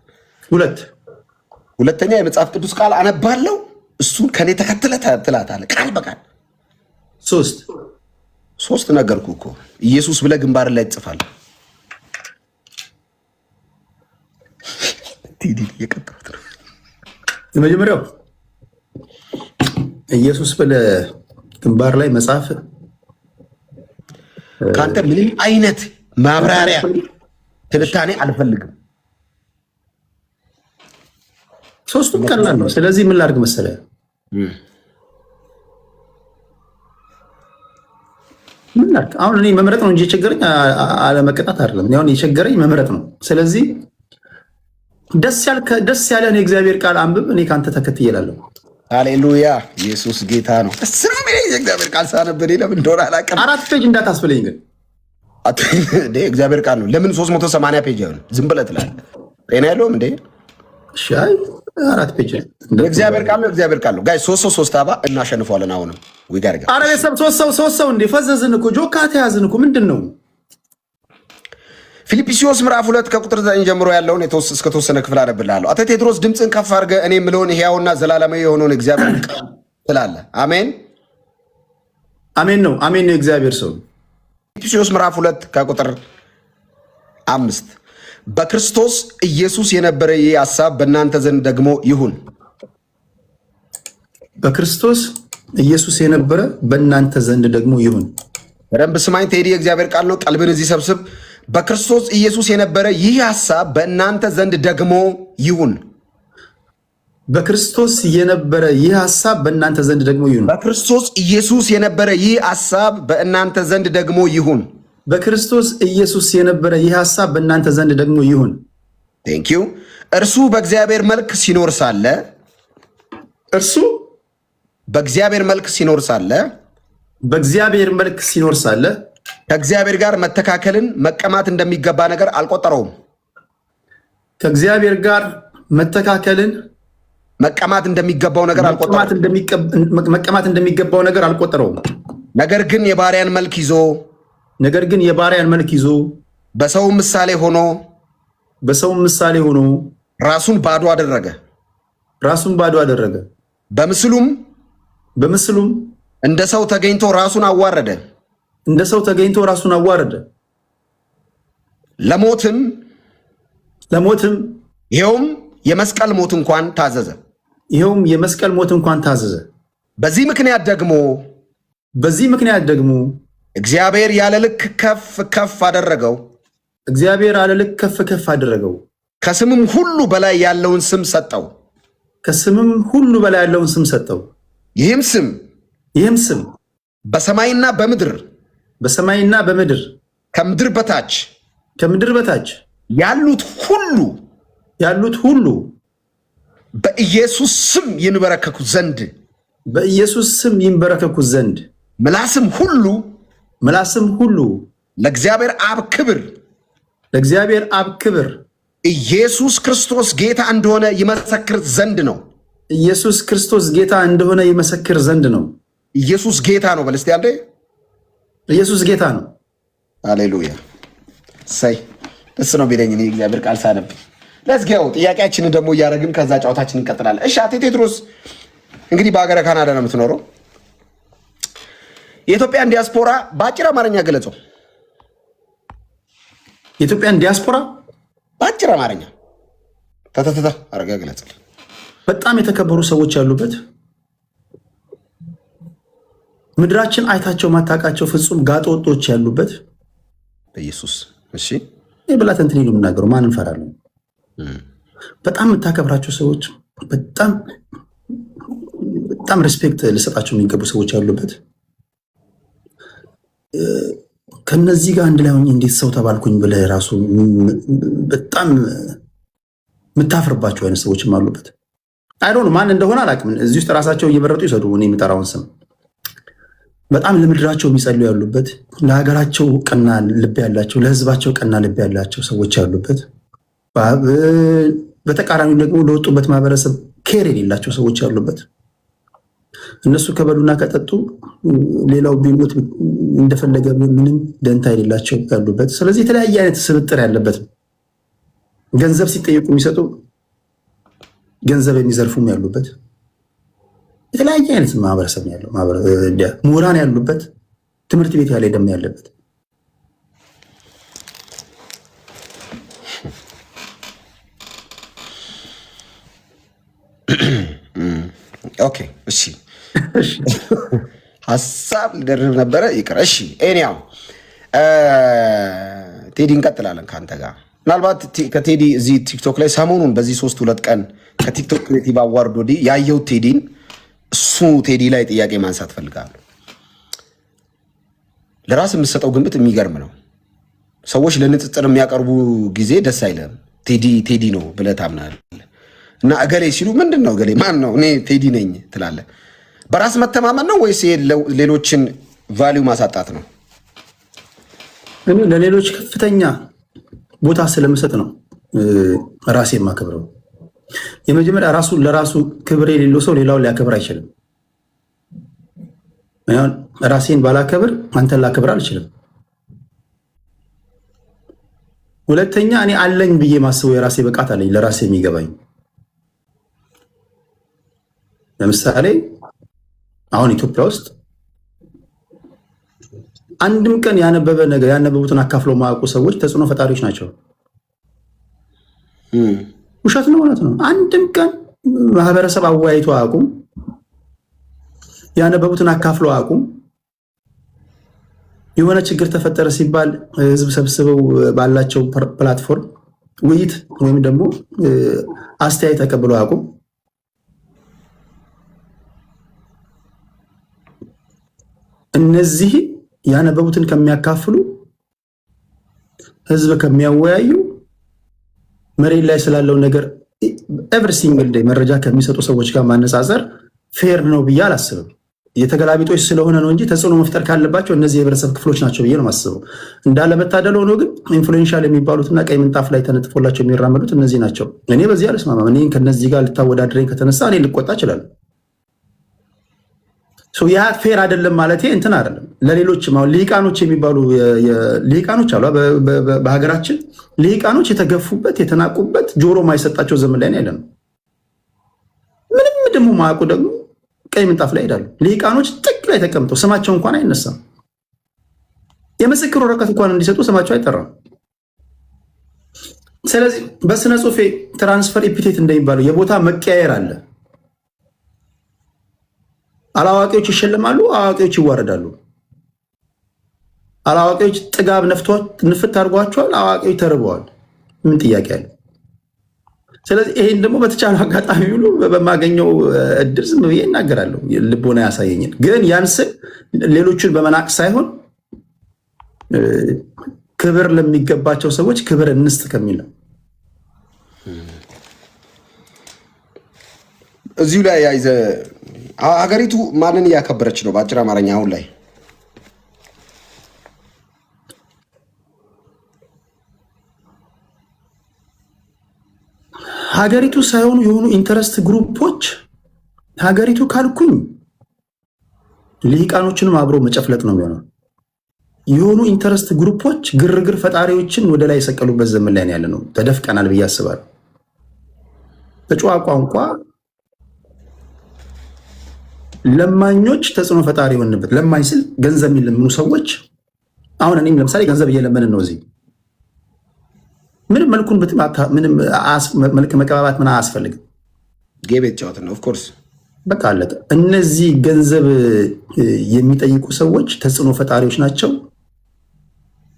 ሁለተኛ የመጽሐፍ ቅዱስ ቃል አነባለው፣ እሱን ከኔ ተከትለ ትላታለህ ቃል በቃል። 3 ነገርኩህ እኮ ኢየሱስ ብለህ ግንባር ላይ ትጽፋለህ። ቲዲ የቀጠሩት ነው። የመጀመሪያው ኢየሱስ ብለህ ግንባር ላይ መጻፍ ከአንተ ምንም አይነት ማብራሪያ ትንታኔ አልፈልግም። 3ቱም ቀላል ነው። ስለዚህ ምን ላድርግ መሰለህ? ምን ላድርግ አሁን? እኔ መምረጥ ነው እንጂ የቸገረኝ አለመቀጣት አይደለም። አሁን የቸገረኝ መምረጥ ነው። ስለዚህ ደስ ያለን የእግዚአብሔር ቃል አንብብ፣ እኔ ከአንተ ተከትዬ እላለሁ። ሃሌሉያ! ኢየሱስ ጌታ ነው። የእግዚአብሔር ቃል ሳነብ ለምን እንደሆነ አላውቅም። 4 ፔጅ እንዳታስብለኝ ግን እግዚአብሔር ቃል ነው። ለምን 380 ፔጅ አይሆንም? ዝም ብለህ ትላለህ። ጤና ያለውም እንዴ? ሻይ 4 ፔጅ እግዚአብሔር ቃል ነው። እግዚአብሔር ቃል ነው። ጋይ 3 አባ እናሸንፈዋለን። አሁንም ዊጋር ጋር አረ ቤተሰብ 3 ሰው እንዴ ፈዘዝን እኮ ጆካ ተያዝን እኮ ምንድን ነው? ፊልጵስዩስ ምዕራፍ 2 ከቁጥር 9 ጀምሮ ያለውን እስከ ተወሰነ ክፍል አነብልሃለሁ። አቶ ቴድሮስ ድምፅን ከፍ አድርገህ እኔ የምለውን ሕያውና ዘላለማዊ የሆነውን እግዚአብሔር ቃል ትላለህ። አሜን ነው። አሜን ነው እግዚአብሔር ሰው። ፊልጵስዩስ ምዕራፍ 2 ከቁጥር 5 በክርስቶስ ኢየሱስ የነበረ ይህ ሐሳብ በእናንተ ዘንድ ደግሞ ይሁን። በክርስቶስ ኢየሱስ የነበረ በእናንተ ዘንድ ደግሞ ይሁን። በደንብ ስማኝ ቴዲ፣ የእግዚአብሔር ቃል ነው። ቀልብን እዚህ ሰብስብ። በክርስቶስ ኢየሱስ የነበረ ይህ ሐሳብ በእናንተ ዘንድ ደግሞ ይሁን። በክርስቶስ የነበረ ይህ ሐሳብ በእናንተ ዘንድ ደግሞ ይሁን። በክርስቶስ ኢየሱስ የነበረ ይህ ሐሳብ በእናንተ ዘንድ ደግሞ ይሁን። በክርስቶስ ኢየሱስ የነበረ ይህ ሐሳብ በእናንተ ዘንድ ደግሞ ይሁን። ቴንክ ዩ። እርሱ በእግዚአብሔር መልክ ሲኖር ሳለ ከእግዚአብሔር ጋር መተካከልን መቀማት እንደሚገባ ነገር አልቆጠረውም። ከእግዚአብሔር ጋር መተካከልን መቀማት እንደሚገባው ነገር አልቆጠረውም። ነገር ግን የባሪያን መልክ ይዞ በሰው ምሳሌ ሆኖ ራሱን ባዶ አደረገ። በምስሉም እንደ ሰው ተገኝቶ ራሱን አዋረደ። ለሞትም ይኸውም የመስቀል ሞት እንኳን ታዘዘ። በዚህ ምክንያት ደግሞ እግዚአብሔር ያለ ልክ ከፍ አደረገው። ከስምም ሁሉ በላይ ያለውን ስም ሰጠው። ይህም ስም በሰማይና በምድር ከምድር በታች ያሉት ሁሉ በኢየሱስ ስም ይንበረከኩ ዘንድ ምላስም ሁሉ ለእግዚአብሔር አብ ክብር ኢየሱስ ክርስቶስ ጌታ እንደሆነ ይመሰክር ዘንድ ነው። ኢየሱስ ጌታ ነው። በል እስቲ አንዴ ኢየሱስ ጌታ ነው። ሃሌሉያ። ሳይ ደስ ነው ቢለኝ እኔ እግዚአብሔር ቃል ሳነብ። ለዝጊያው ጥያቄያችንን ደግሞ እያደረግን ከዛ ጨዋታችንን እንቀጥላለን። እሺ አቶ ቴድሮስ እንግዲህ በሀገረ ካናዳ ነው የምትኖረው። የኢትዮጵያን ዲያስፖራ በአጭር አማርኛ ገለጸው። የኢትዮጵያን ዲያስፖራ በአጭር አማርኛ አረጋ ገለጸል። በጣም የተከበሩ ሰዎች ያሉበት ምድራችን አይታቸው ማታውቃቸው ፍጹም ጋጠ ወጦች ያሉበት በኢየሱስ እሺ ብላት እንትን ይሉ የምናገሩ ማን እንፈራለን? በጣም የምታከብራቸው ሰዎች በጣም ሪስፔክት ልሰጣቸው የሚገቡ ሰዎች ያሉበት ከነዚህ ጋር አንድ ላይ ሆኜ እንዴት ሰው ተባልኩኝ ብለህ ራሱ በጣም የምታፍርባቸው አይነት ሰዎችም አሉበት። አይዶን ማን እንደሆነ አላውቅም። እዚህ ውስጥ ራሳቸው እየመረጡ ይሰዱ እኔ የምጠራውን ስም በጣም ለምድራቸው የሚጸልዩ ያሉበት፣ ለሀገራቸው ቀና ልብ ያላቸው፣ ለህዝባቸው ቀና ልብ ያላቸው ሰዎች ያሉበት፣ በተቃራኒ ደግሞ ለወጡበት ማህበረሰብ ኬር የሌላቸው ሰዎች ያሉበት፣ እነሱ ከበሉና ከጠጡ ሌላው ቢሞት እንደፈለገ ምንም ደንታ የሌላቸው ያሉበት። ስለዚህ የተለያየ አይነት ስብጥር ያለበት፣ ገንዘብ ሲጠየቁ የሚሰጡ ገንዘብ የሚዘርፉም ያሉበት የተለያየ አይነት ማህበረሰብ ነው ያለው። ምሁራን ያሉበት፣ ትምህርት ቤት ያለ ደም ያለበት። ኦኬ እሺ፣ ሀሳብ ልደርብ ነበረ ይቅር። እሺ ኤኒያው ቴዲ እንቀጥላለን ከአንተ ጋር። ምናልባት ከቴዲ እዚህ ቲክቶክ ላይ ሰሞኑን በዚህ 3-2 ቀን ከቲክቶክ ክሬቲቭ አዋርድ ወዲህ ያየሁት ቴዲን እሱ ቴዲ ላይ ጥያቄ ማንሳት ፈልጋለሁ። ለራስ የምትሰጠው ግምት የሚገርም ነው። ሰዎች ለንጽጽር የሚያቀርቡ ጊዜ ደስ አይልም። ቴዲ ነው ብለህ ታምናለህ እና እገሌ ሲሉ ምንድን ነው እገሌ ማን ነው? እኔ ቴዲ ነኝ ትላለህ። በራስ መተማመን ነው ወይስ ሌሎችን ቫሊዩ ማሳጣት ነው? እኔ ለሌሎች ከፍተኛ ቦታ ስለምሰጥ ነው ራሴ የማከብረው። የመጀመሪያ ለራሱ ክብር የሌለው ሰው ሌላውን ሊያከብር አይችልም። ራሴን ባላከብር አንተን ላከብር አልችልም። ሁለተኛ እኔ አለኝ ብዬ ማስበው የራሴ ብቃት አለኝ፣ ለራሴ የሚገባኝ። ለምሳሌ አሁን ኢትዮጵያ ውስጥ አንድም ቀን ያነበበ ነገር ያነበቡትን አካፍለው ማያውቁ ሰዎች ተጽዕኖ ፈጣሪዎች ናቸው። ውሸት ነው እውነት ነው? አንድም ቀን ማህበረሰብ አወያይቶ አያውቁም። ያነበቡትን አካፍለው አያውቁም። የሆነ ችግር ተፈጠረ ሲባል ህዝብ ሰብስበው ባላቸው ፕላትፎርም ውይይት ወይም ደግሞ አስተያየት ተቀብለው አያውቁም። እነዚህ ያነበቡትን ከሚያካፍሉ ህዝብ ከሚያወያዩ መሬት ላይ ስላለው ነገር ኤቭሪ ሲንግል ዴይ መረጃ ከሚሰጡ ሰዎች ጋር ማነጻጸር ፌር ነው ብዬ አላስብም። የተገላቢጦች ስለሆነ ነው እንጂ ተጽዕኖ መፍጠር ካለባቸው እነዚህ የህብረተሰብ ክፍሎች ናቸው ብዬ ነው የማስበው። እንዳለመታደል ሆኖ ግን ኢንፍሉዌንሻል የሚባሉትና ቀይ ምንጣፍ ላይ ተነጥፎላቸው የሚራመዱት እነዚህ ናቸው። እኔ በዚህ አልስማማም። እኔ ከነዚህ ጋር ልታወዳድረኝ ከተነሳ እኔ ልቆጣ እችላለሁ። ያ ፌር አይደለም ማለት እንትን አይደለም። ለሌሎችም አሁን ልሂቃኖች የሚባሉ ልሂቃኖች አሉ በሀገራችን። ልሂቃኖች የተገፉበት የተናቁበት ጆሮ ማይሰጣቸው ዘመን ላይ ያለ ነው። ምንም ደግሞ ማያውቁ ደግሞ ቀይ ምንጣፍ ላይ ሄዳሉ። ልሂቃኖች ጥግ ላይ ተቀምጠው ስማቸው እንኳን አይነሳም። የምስክር ወረቀት እንኳን እንዲሰጡ ስማቸው አይጠራም። ስለዚህ በስነ ጽሁፌ ትራንስፈር ኢፒቴት እንደሚባለው የቦታ መቀያየር አለ። አላዋቂዎች ይሸለማሉ፣ አዋቂዎች ይዋረዳሉ። አላዋቂዎች ጥጋብ ንፍት አድርጓቸዋል፣ አዋቂዎች ተርበዋል። ምን ጥያቄ አለ? ስለዚህ ይሄን ደግሞ በተቻለ አጋጣሚ ሁሉ በማገኘው እድል ዝም ብዬ እናገራለሁ፣ ልቦና ያሳየኝን። ግን ያን ስል ሌሎቹን በመናቅ ሳይሆን ክብር ለሚገባቸው ሰዎች ክብር እንስጥ ከሚል ነው። እዚሁ ላይ ያይዘ ሀገሪቱ ማንን እያከበረች ነው? በአጭር አማርኛ አሁን ላይ ሀገሪቱ ሳይሆኑ የሆኑ ኢንተረስት ግሩፖች ሀገሪቱ ካልኩኝ ልሂቃኖችንም አብሮ መጨፍለጥ ነው የሚሆነው። የሆኑ ኢንተረስት ግሩፖች ግርግር ፈጣሪዎችን ወደ ላይ የሰቀሉበት ዘመን ላይ ያለ ነው። ተደፍቀናል ብዬ አስባለሁ። በጨዋ ቋንቋ ለማኞች ተጽዕኖ ፈጣሪ የሆንበት፣ ለማኝ ስል ገንዘብ የሚለምኑ ሰዎች። አሁን እኔም ለምሳሌ ገንዘብ እየለመንን ነው እዚህ። ምንም መልኩን ምንም መልክ መቀባባት ምን አያስፈልግም። ጌቤት ጨዋታ ነው ኦፍኮርስ። በቃ አለቀ። እነዚህ ገንዘብ የሚጠይቁ ሰዎች ተጽዕኖ ፈጣሪዎች ናቸው።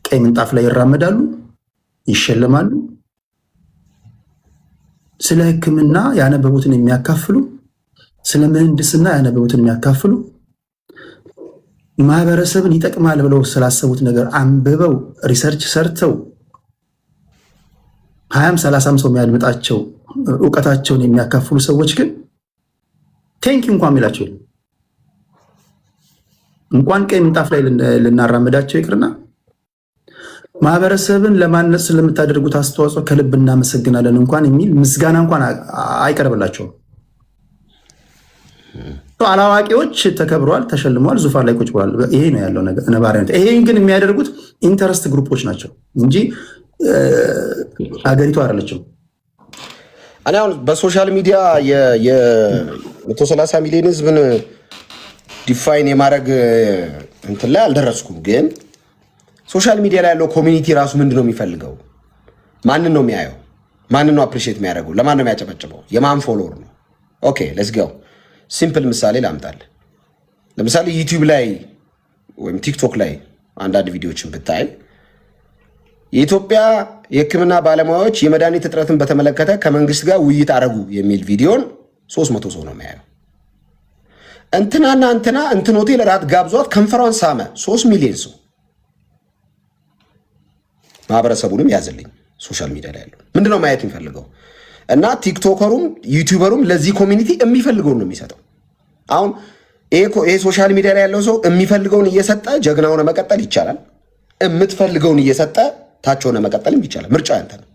ቀይ ምንጣፍ ላይ ይራመዳሉ፣ ይሸለማሉ። ስለ ሕክምና ያነበቡትን የሚያካፍሉ፣ ስለ ምህንድስና ያነበቡትን የሚያካፍሉ፣ ማህበረሰብን ይጠቅማል ብለው ስላሰቡት ነገር አንብበው ሪሰርች ሰርተው 20-30 ሰው የሚያድምጣቸው እውቀታቸውን የሚያካፍሉ ሰዎች ግን ቴንኪ እንኳን የሚላቸው እንኳን ቀይ ምንጣፍ ላይ ልናራምዳቸው ይቅርና ማህበረሰብን ለማነጽ ስለምታደርጉት አስተዋጽኦ ከልብ እናመሰግናለን እንኳን የሚል ምስጋና እንኳን አይቀርብላቸውም። አላዋቂዎች ተከብረዋል፣ ተሸልመዋል፣ ዙፋን ላይ ቁጭ ብለዋል። ይሄ ነው ያለው ነባሪነት። ይሄን ግን የሚያደርጉት ኢንተረስት ግሩፖች ናቸው እንጂ ሀገሪቱ አይደለችም። እኔ አሁን በሶሻል ሚዲያ የ130 ሚሊዮን ህዝብን ዲፋይን የማድረግ እንትን ላይ አልደረስኩም። ግን ሶሻል ሚዲያ ላይ ያለው ኮሚኒቲ ራሱ ምንድን ነው የሚፈልገው? ማንን ነው የሚያየው? ማንን ነው አፕሪሺየት የሚያደርገው? ለማን ነው የሚያጨበጭበው? የማን ፎሎወር ነው? ኦኬ ሌትስ ጎ። ሲምፕል ምሳሌ ላምጣልህ። ለምሳሌ ዩቲዩብ ላይ ወይም ቲክቶክ ላይ አንዳንድ ቪዲዮዎችን ብታይ የኢትዮጵያ የሕክምና ባለሙያዎች የመድኃኒት እጥረትን በተመለከተ ከመንግስት ጋር ውይይት አረጉ የሚል ቪዲዮን 300 ሰው ነው የሚያየው። እንትናና እንትና እንትን ሆቴል ራት ጋብዟት ከንፈሯን ሳመ 3 ሚሊዮን ሰው። ማህበረሰቡንም ያዝልኝ። ሶሻል ሚዲያ ላይ ያለው ምንድነው ማየት የሚፈልገው? እና ቲክቶከሩም ዩቲዩበሩም ለዚህ ኮሚኒቲ የሚፈልገውን ነው የሚሰጠው። አሁን ይሄ ሶሻል ሚዲያ ላይ ያለው ሰው የሚፈልገውን እየሰጠ ጀግና ሆነ መቀጠል ይቻላል። የምትፈልገውን እየሰጠ ታች ሆነ መቀጠልም ይቻላል። ምርጫ ያንተ ነው።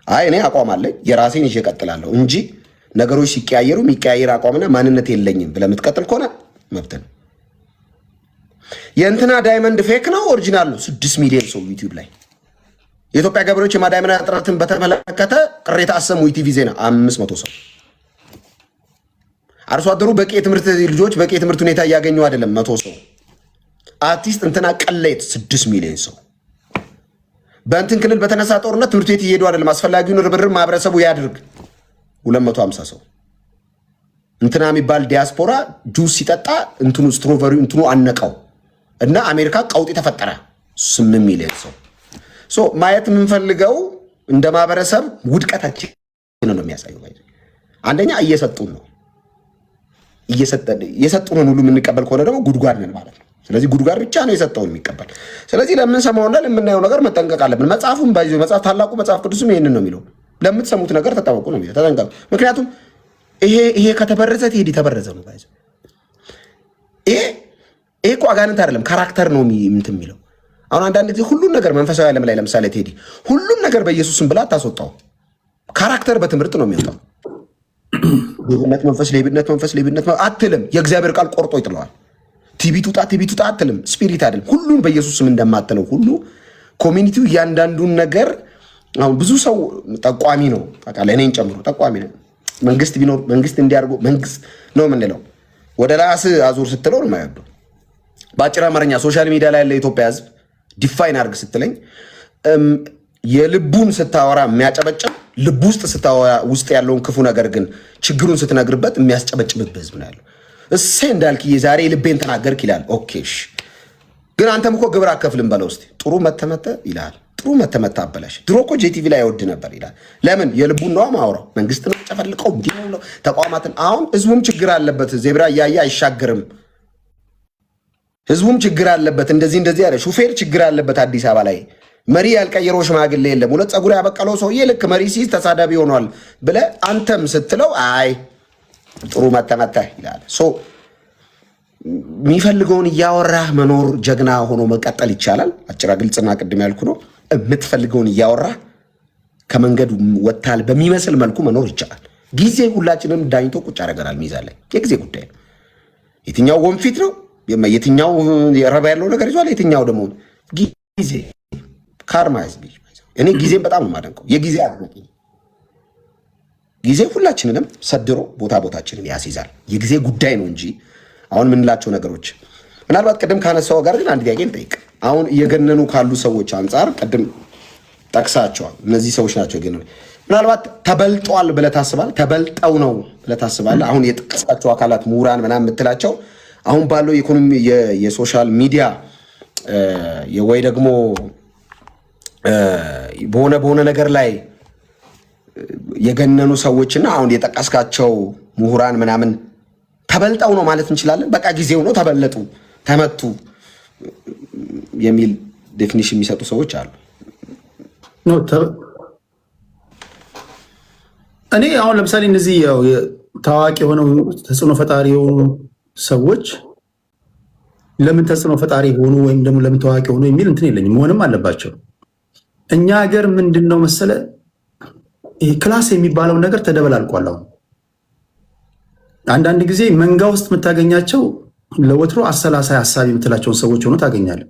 አይ እኔ አቋም አለኝ የራሴን ይዤ እቀጥላለሁ እንጂ ነገሮች ሲቀያየሩ የሚቀያየር አቋምና ማንነት የለኝም ብለህ የምትቀጥል ከሆነ መብት ነው። የእንትና ዳይመንድ ፌክ ነው ኦሪጂናል ነው 6 ሚሊዮን ሰው ዩቲዩብ ላይ። የኢትዮጵያ ገበሬዎች የማዳበሪያ እጥረትን በተመለከተ ቅሬታ አሰሙ ኢቲቪ ዜና 500 ሰው። አርሶ አደሩ በቂ የትምህርት ልጆች በቂ የትምህርት ሁኔታ እያገኙ አይደለም 100 ሰው። አርቲስት እንትና ቀለይት 6 ሚሊዮን ሰው። በእንትን ክልል በተነሳ ጦርነት ትምህርት ቤት እየሄዱ አይደለም አስፈላጊውን ርብርብ ማህበረሰቡ ያድርግ 250 ሰው። እንትና የሚባል ዲያስፖራ ጁስ ሲጠጣ እንትኑ ስትሮቨሪ እንትኑ አነቀው እና አሜሪካ ቀውጢ ተፈጠረ 8 ሚሊዮን ሰው። ማየት የምንፈልገው እንደ ማህበረሰብ ውድቀታችን ነው የሚያሳየው። አንደኛ እየሰጡን ነው። እየሰጡንን ሁሉ የምንቀበል ከሆነ ደግሞ ጉድጓድ ነን ማለት ነው። ስለዚህ ጉድጓድ ብቻ ነው የሰጠውን የሚቀበል። ስለዚህ ለምንሰማውና ለምናየው ነገር መጠንቀቅ አለብን። መጽሐፉም ባይዞ መጽሐፍ ታላቁ መጽሐፍ ቅዱስም ይሄንን ነው የሚለው። ለምትሰሙት ነገር ተጠበቁ ነው የሚለው። ተጠንቀቁ። ምክንያቱም ይሄ ከተበረዘ ትሄድ የተበረዘ ነው ባይዞ። ይሄ እኮ አጋንንት አይደለም ካራክተር ነው እንትን የሚለው። አሁን አንዳንድ ጊዜ ሁሉን ነገር መንፈሳዊ ዓለም ላይ ለምሳሌ ቴዲ ሁሉም ነገር በኢየሱስም ብላ አታስወጣው። ካራክተር በትምህርት ነው የሚወጣው። ሌብነት መንፈስ አትልም። የእግዚአብሔር ቃል ቆርጦ ይጥለዋል። ቲቢት ውጣ አትልም። ስፒሪት አይደለም። ሁሉን በኢየሱስም እንደማትለው ሁሉ ኮሚኒቲው እያንዳንዱን ነገር አሁን ብዙ ሰው ጠቋሚ ነው። በቃ ለእኔን ጨምሮ ጠቋሚ ነው። መንግስት ቢኖር መንግስት እንዲያርጉ መንግስት ነው የምንለው። ወደ ራስ አዙር ስትለው ነው የማይወደው። በአጭር አማርኛ ሶሻል ሚዲያ ላይ ያለ ኢትዮጵያ ህዝብ ዲፋይን አድርግ ስትለኝ የልቡን ስታወራ የሚያጨበጭብ ልብ ውስጥ ያለውን ክፉ ነገር ግን ችግሩን ስትነግርበት የሚያስጨበጭብበት ህዝብ ነው ያለው። እሴ እንዳልክዬ ዛሬ ልቤን ተናገርክ ይላል። ኦኬሽ ግን አንተም እኮ ግብር አከፍልም በለው እስቲ። ጥሩ መተመተ ይላል። ጥሩ መተመታ አበላሽ። ድሮ እኮ ጄቲቪ ላይ አይወድ ነበር ይላል። ለምን? የልቡን ነው ማውራው። መንግስት ነው ጨፈልቀው እንዲህ ነው ተቋማትን። አሁን ህዝቡም ችግር አለበት። ዜብራ እያየ አይሻገርም። ህዝቡም ችግር አለበት። እንደዚህ ያለ ሹፌር ችግር አለበት። አዲስ አበባ ላይ መሪ ያልቀየረው ሽማግሌ የለም። ሁለት ፀጉር ያበቀለው ሰውዬ ልክ መሪ ሲይዝ ተሳዳቢ ሆኗል ብለህ አንተም ስትለው አይ ጥሩ መተመተ ይላል። የሚፈልገውን እያወራህ መኖር ጀግና ሆኖ መቀጠል ይቻላል። አጭራ ግልጽና ቅድም ያልኩ ነው። የምትፈልገውን እያወራህ ከመንገዱ ወታል በሚመስል መልኩ መኖር ይቻላል። ጊዜ ሁላችንም ዳኝቶ ቁጭ ያደርገናል። ሚዛን ላይ የጊዜ ጉዳይ ነው። የትኛው ወንፊት ነው? የትኛው ረባ ያለው ነገር ይዟል? የትኛው ደግሞ ጊዜ ካርማ ያዝብ። እኔ ጊዜን በጣም ነው የማደንቀው። የጊዜ አድናቂ። ጊዜ ሁላችንንም ሰድሮ ቦታችንን ያስይዛል። የጊዜ ጉዳይ ነው እንጂ አሁን የምንላቸው ነገሮች ምናልባት ቅድም ካነሳው ጋር ግን አንድ ጥያቄ ልጠይቅ። አሁን እየገነኑ ካሉ ሰዎች አንጻር ቅድም ጠቅሳቸዋል። እነዚህ ሰዎች ናቸው የገነኑ። ምናልባት ተበልጧል ብለህ ታስባለህ? ተበልጠው ነው ብለህ ታስባለህ? አሁን የጠቀስካቸው አካላት ምሁራን ምናምን የምትላቸው አሁን ባለው ኢኮኖሚ የሶሻል ሚዲያ ወይ ደግሞ በሆነ ነገር ላይ የገነኑ ሰዎችና አሁን የጠቀስካቸው ምሁራን ምናምን ተበልጠው ነው ማለት እንችላለን? በቃ ጊዜው ነው ተበለጡ፣ ተመቱ የሚል ዴፊኒሽን የሚሰጡ ሰዎች አሉ። እኔ አሁን ለምሳሌ እነዚህ ታዋቂ የሆነው ተጽዕኖ ፈጣሪ የሆኑ ሰዎች ለምን ተጽዕኖ ፈጣሪ ሆኑ ወይም ደግሞ ለምን ታዋቂ ሆኑ የሚል እንትን የለኝም። መሆንም አለባቸው። እኛ ሀገር ምንድን ነው መሰለ ክላስ የሚባለው ነገር ተደበላልቋል። አሁን አንዳንድ ጊዜ መንጋ ውስጥ የምታገኛቸው ለወትሮ አሰላሳይ ሀሳብ የምትላቸውን ሰዎች ሆኖ ታገኛለህ።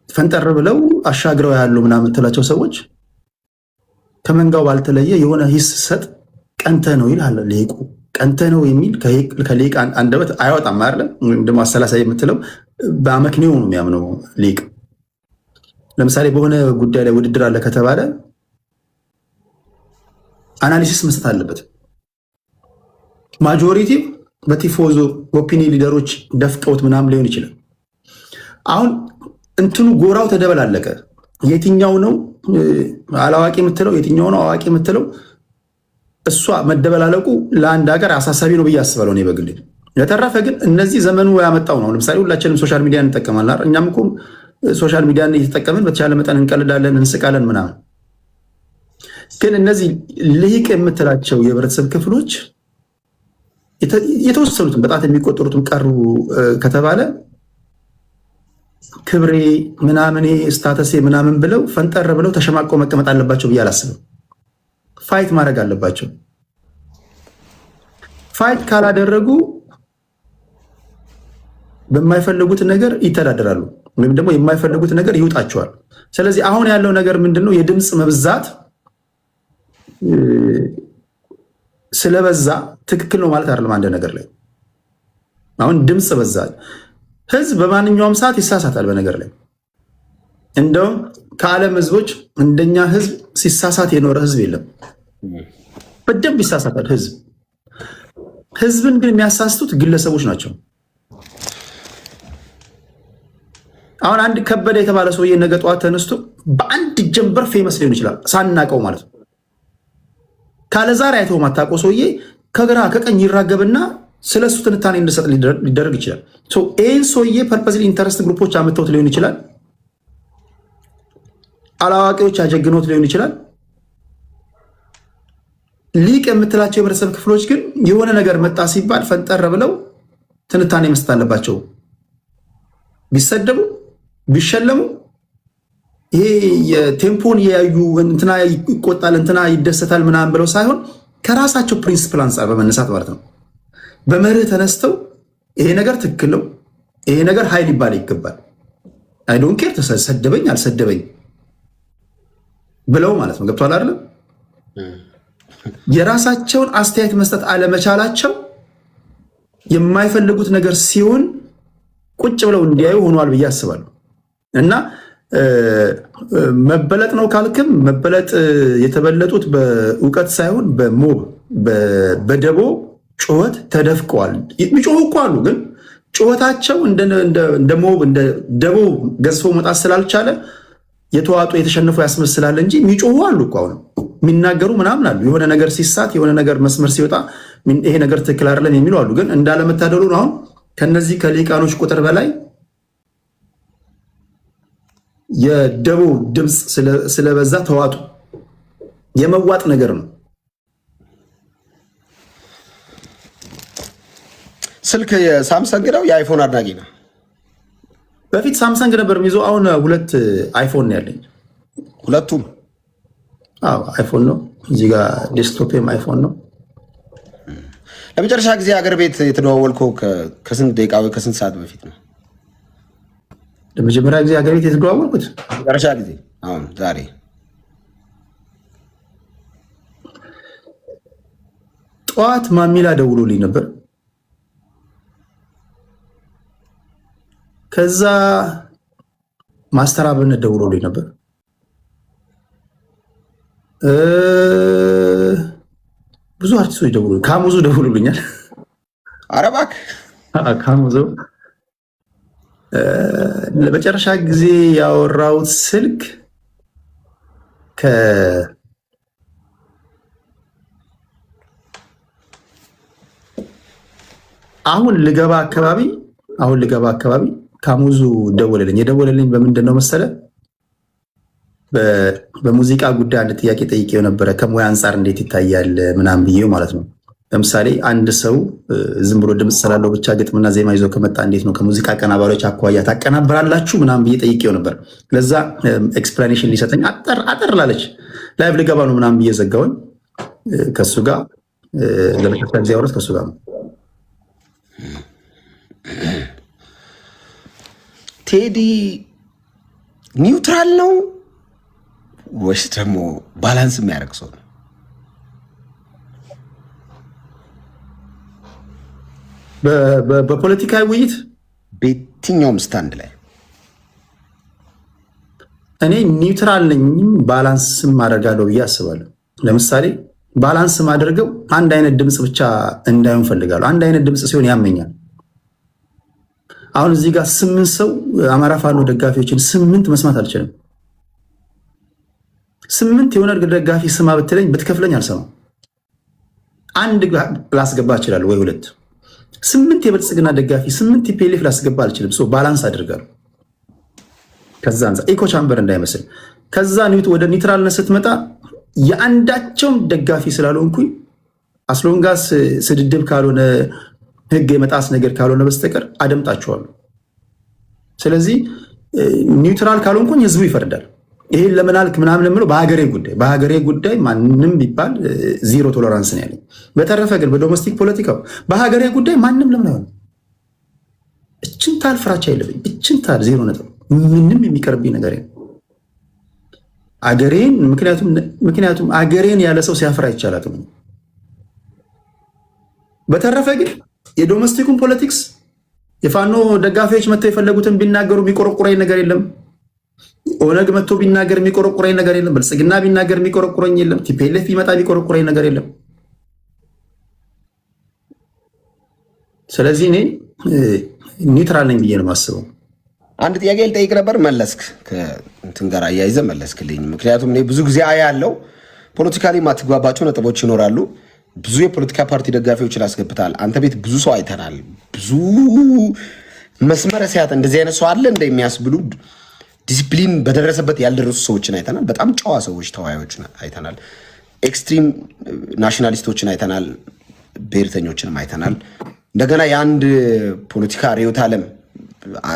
ፈንጠር ብለው አሻግረው ያሉ ምናምን የምትላቸው ሰዎች ከመንጋው ባልተለየ የሆነ ሂስ ሰጥ ቀንተ ነው ይላል ሊቁ። ቀንተ ነው የሚል ከሊቅ አንደበት አይወጣም አይደለ? ወይም ደግሞ አሰላሳይ የምትለው በአመክንዮ ነው የሚያምነው ሊቅ። ለምሳሌ በሆነ ጉዳይ ላይ ውድድር አለ ከተባለ አናሊሲስ መስጠት አለበት። ማጆሪቲ በቲፎዞ ኦፒኒየን ሊደሮች ደፍቀውት ምናምን ሊሆን ይችላል። አሁን እንትኑ ጎራው ተደበላለቀ። የትኛው ነው አላዋቂ የምትለው የትኛው ነው አዋቂ የምትለው እሷ መደበላለቁ ለአንድ ሀገር አሳሳቢ ነው ብዬ አስባለሁ እኔ በግሌ። የተረፈ ግን እነዚህ ዘመኑ ያመጣው ነው። ለምሳሌ ሁላችንም ሶሻል ሚዲያ እንጠቀማለን። እኛም እኮ ሶሻል ሚዲያን እየተጠቀምን በተቻለ መጠን እንቀልዳለን፣ እንስቃለን ምናምን። ግን እነዚህ ልሂቅ የምትላቸው የህብረተሰብ ክፍሎች የተወሰኑትን በጣት የሚቆጠሩትን ቀሩ ከተባለ ክብሬ ምናምኔ ስታተሴ ምናምን ብለው ፈንጠር ብለው ተሸማቀው መቀመጥ አለባቸው ብዬ አላስብም። ፋይት ማድረግ አለባቸው። ፋይት ካላደረጉ በማይፈልጉት ነገር ይተዳደራሉ፣ ወይም ደግሞ የማይፈልጉት ነገር ይውጣቸዋል። ስለዚህ አሁን ያለው ነገር ምንድነው? የድምፅ መብዛት ስለበዛ ትክክል ነው ማለት አይደለም። አንድ ነገር ላይ አሁን ድምፅ በዛ፣ ህዝብ በማንኛውም ሰዓት ይሳሳታል። በነገር ላይ እንደውም ከዓለም ህዝቦች እንደኛ ህዝብ ሲሳሳት የኖረ ህዝብ የለም። በደንብ ይሳሳታል ህዝብ። ህዝብን ግን የሚያሳስቱት ግለሰቦች ናቸው። አሁን አንድ ከበደ የተባለ ሰውዬ ነገ ጠዋት ተነስቶ በአንድ ጀንበር ፌመስ ሊሆን ይችላል፣ ሳናቀው ማለት ነው። ካለ ዛሬ አይተው ማታውቀው ሰውዬ ከግራ ከቀኝ ይራገብና ስለሱ ትንታኔ እንድሰጥ ሊደረግ ይችላል። ይህን ሰውዬ ፐርፐዝሊ ኢንተረስት ግሩፖች አምጥተውት ሊሆን ይችላል፣ አላዋቂዎች አጀግኖት ሊሆን ይችላል። ሊቅ የምትላቸው የህብረተሰብ ክፍሎች ግን የሆነ ነገር መጣ ሲባል ፈንጠር ብለው ትንታኔ መስጠት አለባቸው። ቢሰደቡ ቢሸለሙ ይሄ የቴምፖን የያዩ እንትና ይቆጣል እንትና ይደሰታል ምናምን ብለው ሳይሆን ከራሳቸው ፕሪንስፕል አንጻር በመነሳት ማለት ነው። በመርህ ተነስተው ይሄ ነገር ትክክል ነው፣ ይሄ ነገር ኃይል ሊባል ይገባል፣ አይ ዶንት ኬር ተሰደበኝ አልሰደበኝ ብለው ማለት ነው። ገብቷል አይደለም? የራሳቸውን አስተያየት መስጠት አለመቻላቸው የማይፈልጉት ነገር ሲሆን ቁጭ ብለው እንዲያዩ ሆኗል ብዬ አስባለሁ። እና መበለጥ ነው ካልክም መበለጥ የተበለጡት በእውቀት ሳይሆን በሞብ በደቦ ጩኸት ተደፍቀዋል። የሚጮሁ እኮ አሉ፣ ግን ጩኸታቸው እንደ ሞብ እንደ ደቦ ገዝፎ መውጣት ስላልቻለ የተዋጡ የተሸነፉ ያስመስላል እንጂ የሚጮሁ አሉ እኮ አሁን የሚናገሩ ምናምን አሉ። የሆነ ነገር ሲሳት የሆነ ነገር መስመር ሲወጣ ይሄ ነገር ትክክል አይደለም የሚሉ አሉ። ግን እንዳለመታደሉ ነው አሁን ከነዚህ ከሊቃኖች ቁጥር በላይ የደቦ ድምፅ ስለበዛ ተዋጡ። የመዋጥ ነገር ነው። ስልክ የሳምሰንግ ነው የአይፎን አድናቂ ነው? በፊት ሳምሰንግ ነበር የሚይዘው። አሁን ሁለት አይፎን ያለኝ። ሁለቱም አይፎን ነው። እዚህ ጋር ዴስክቶፕም አይፎን ነው። ለመጨረሻ ጊዜ ሀገር ቤት የተደዋወልከው ከስንት ደቂቃ ወይ ከስንት ሰዓት በፊት ነው? ለመጀመሪያ ጊዜ ሀገር ቤት የተደዋወልኩት መጨረሻ ጊዜ አሁን ዛሬ ጠዋት ማሚላ ደውሎልኝ ነበር። ከዛ ማስተር አብነት ደውሎልኝ ነበር። ብዙ አርቲስቶች ደውሉ፣ ካሙዙ ደውሉልኛል። ኧረ እባክህ ካሙዙ ለመጨረሻ ጊዜ ያወራሁት ስልክ አሁን ልገባ አካባቢ ካሙዙ ደወለልኝ። የደወለልኝ በምንድን ነው መሰለ? በሙዚቃ ጉዳይ አንድ ጥያቄ ጠይቄው ነበረ። ከሙያ አንጻር እንዴት ይታያል ምናምን ብዬው ማለት ነው። ለምሳሌ አንድ ሰው ዝም ብሎ ድምፅ ስላለው ብቻ ግጥምና ዜማ ይዞ ከመጣ እንዴት ነው ከሙዚቃ አቀናባሪዎች አኳያ ታቀናብራላችሁ ምናምን ብዬ ጠይቄው ነበር። ለዛ ኤክስፕላኔሽን ሊሰጠኝ አጠር ላለች ላይቭ ልገባ ነው ምናምን ብዬ ዘጋውን። ከሱ ጋር ለመሸፈን ጊዜ አውረት ከሱ ጋር ነው። ቴዲ ኒውትራል ነው ወይስ ደግሞ ባላንስ የሚያደርግ ሰው ነው? በፖለቲካዊ ውይይት በየትኛውም ስታንድ ላይ እኔ ኒውትራል ነኝ፣ ባላንስም አደርጋለሁ ብዬ አስባለሁ። ለምሳሌ ባላንስ ማደርገው አንድ አይነት ድምፅ ብቻ እንዳይሆን ፈልጋለሁ። አንድ አይነት ድምፅ ሲሆን ያመኛል። አሁን እዚህ ጋር 8 ሰው አማራ ፋኖ ደጋፊዎችን 8 መስማት አልችልም። 8 የሆነ ደጋፊ ስማ ብትለኝ ብትከፍለኝ አልሰማም። አንድ ላስገባ እችላለሁ ወይ 2። 8 የብልጽግና ደጋፊ 8 ፒኤልኤፍ ላስገባ አልችልም። ባላንስ አድርጋለሁ። ከዛ አንፃር ኢኮ ቻምበር እንዳይመስል። ከዛ ወደ ኒውትራልነት ስትመጣ የአንዳቸውም ደጋፊ ስላልሆንኩኝ አስሎንጋስ ስድድብ ካልሆነ ህግ የመጣስ ነገር ካልሆነ በስተቀር አደምጣቸዋለሁ። ስለዚህ ኒውትራል ካልሆንኩኝ ህዝቡ ይፈርዳል። ይሄን ለምን አልክ ምናምን ለምለው በሀገሬ ጉዳይ ማንም ቢባል ዚሮ ቶለራንስ ነው ያለኝ። በተረፈ ግን በዶሜስቲክ ፖለቲካው በሀገሬ ጉዳይ ማንም ለምን አይሆንም። እችን ታል ፍራቻ የለብኝ። እችን ታል 0 ነጥብ ምንም የሚቀርብኝ ነገር የለም። አገሬን ምክንያቱም አገሬን ያለ ሰው ሲያፍራ ይቻላል። በተረፈ ግን የዶሜስቲኩን ፖለቲክስ የፋኖ ደጋፊዎች መጥተው የፈለጉትን ቢናገሩ የሚቆረቁረኝ ነገር የለም። ኦነግ መጥቶ ቢናገር የሚቆረቁረኝ ነገር የለም። ብልጽግና ቢናገር የሚቆረቁረኝ የለም። ቲፒኤልኤፍ ቢመጣ የሚቆረቁረኝ ነገር የለም። ስለዚህ እኔ ኒውትራል ነኝ ብዬ ነው የማስበው። አንድ ጥያቄ ልጠይቅ ነበር፣ መለስክ። ከእንትን ጋር አያይዘህ መለስክልኝ። ምክንያቱም እኔ ብዙ ጊዜ አያለው ፖለቲካሊ ማትግባባቸው ነጥቦች ይኖራሉ። ብዙ የፖለቲካ ፓርቲ ደጋፊዎችን አስገብታል። አንተ ቤት ብዙ ሰው አይተናል። ብዙ መስመረ ሲያት እንደዚህ አይነት ሰው አለ እንደሚያስብሉ ዲሲፕሊን በደረሰበት ያልደረሱ ሰዎችን አይተናል። በጣም ጨዋ ሰዎች ተወያዮችን አይተናል። ኤክስትሪም ናሽናሊስቶችን አይተናል። ብሔርተኞችንም አይተናል። እንደገና የአንድ ፖለቲካ ርዕዮተ ዓለም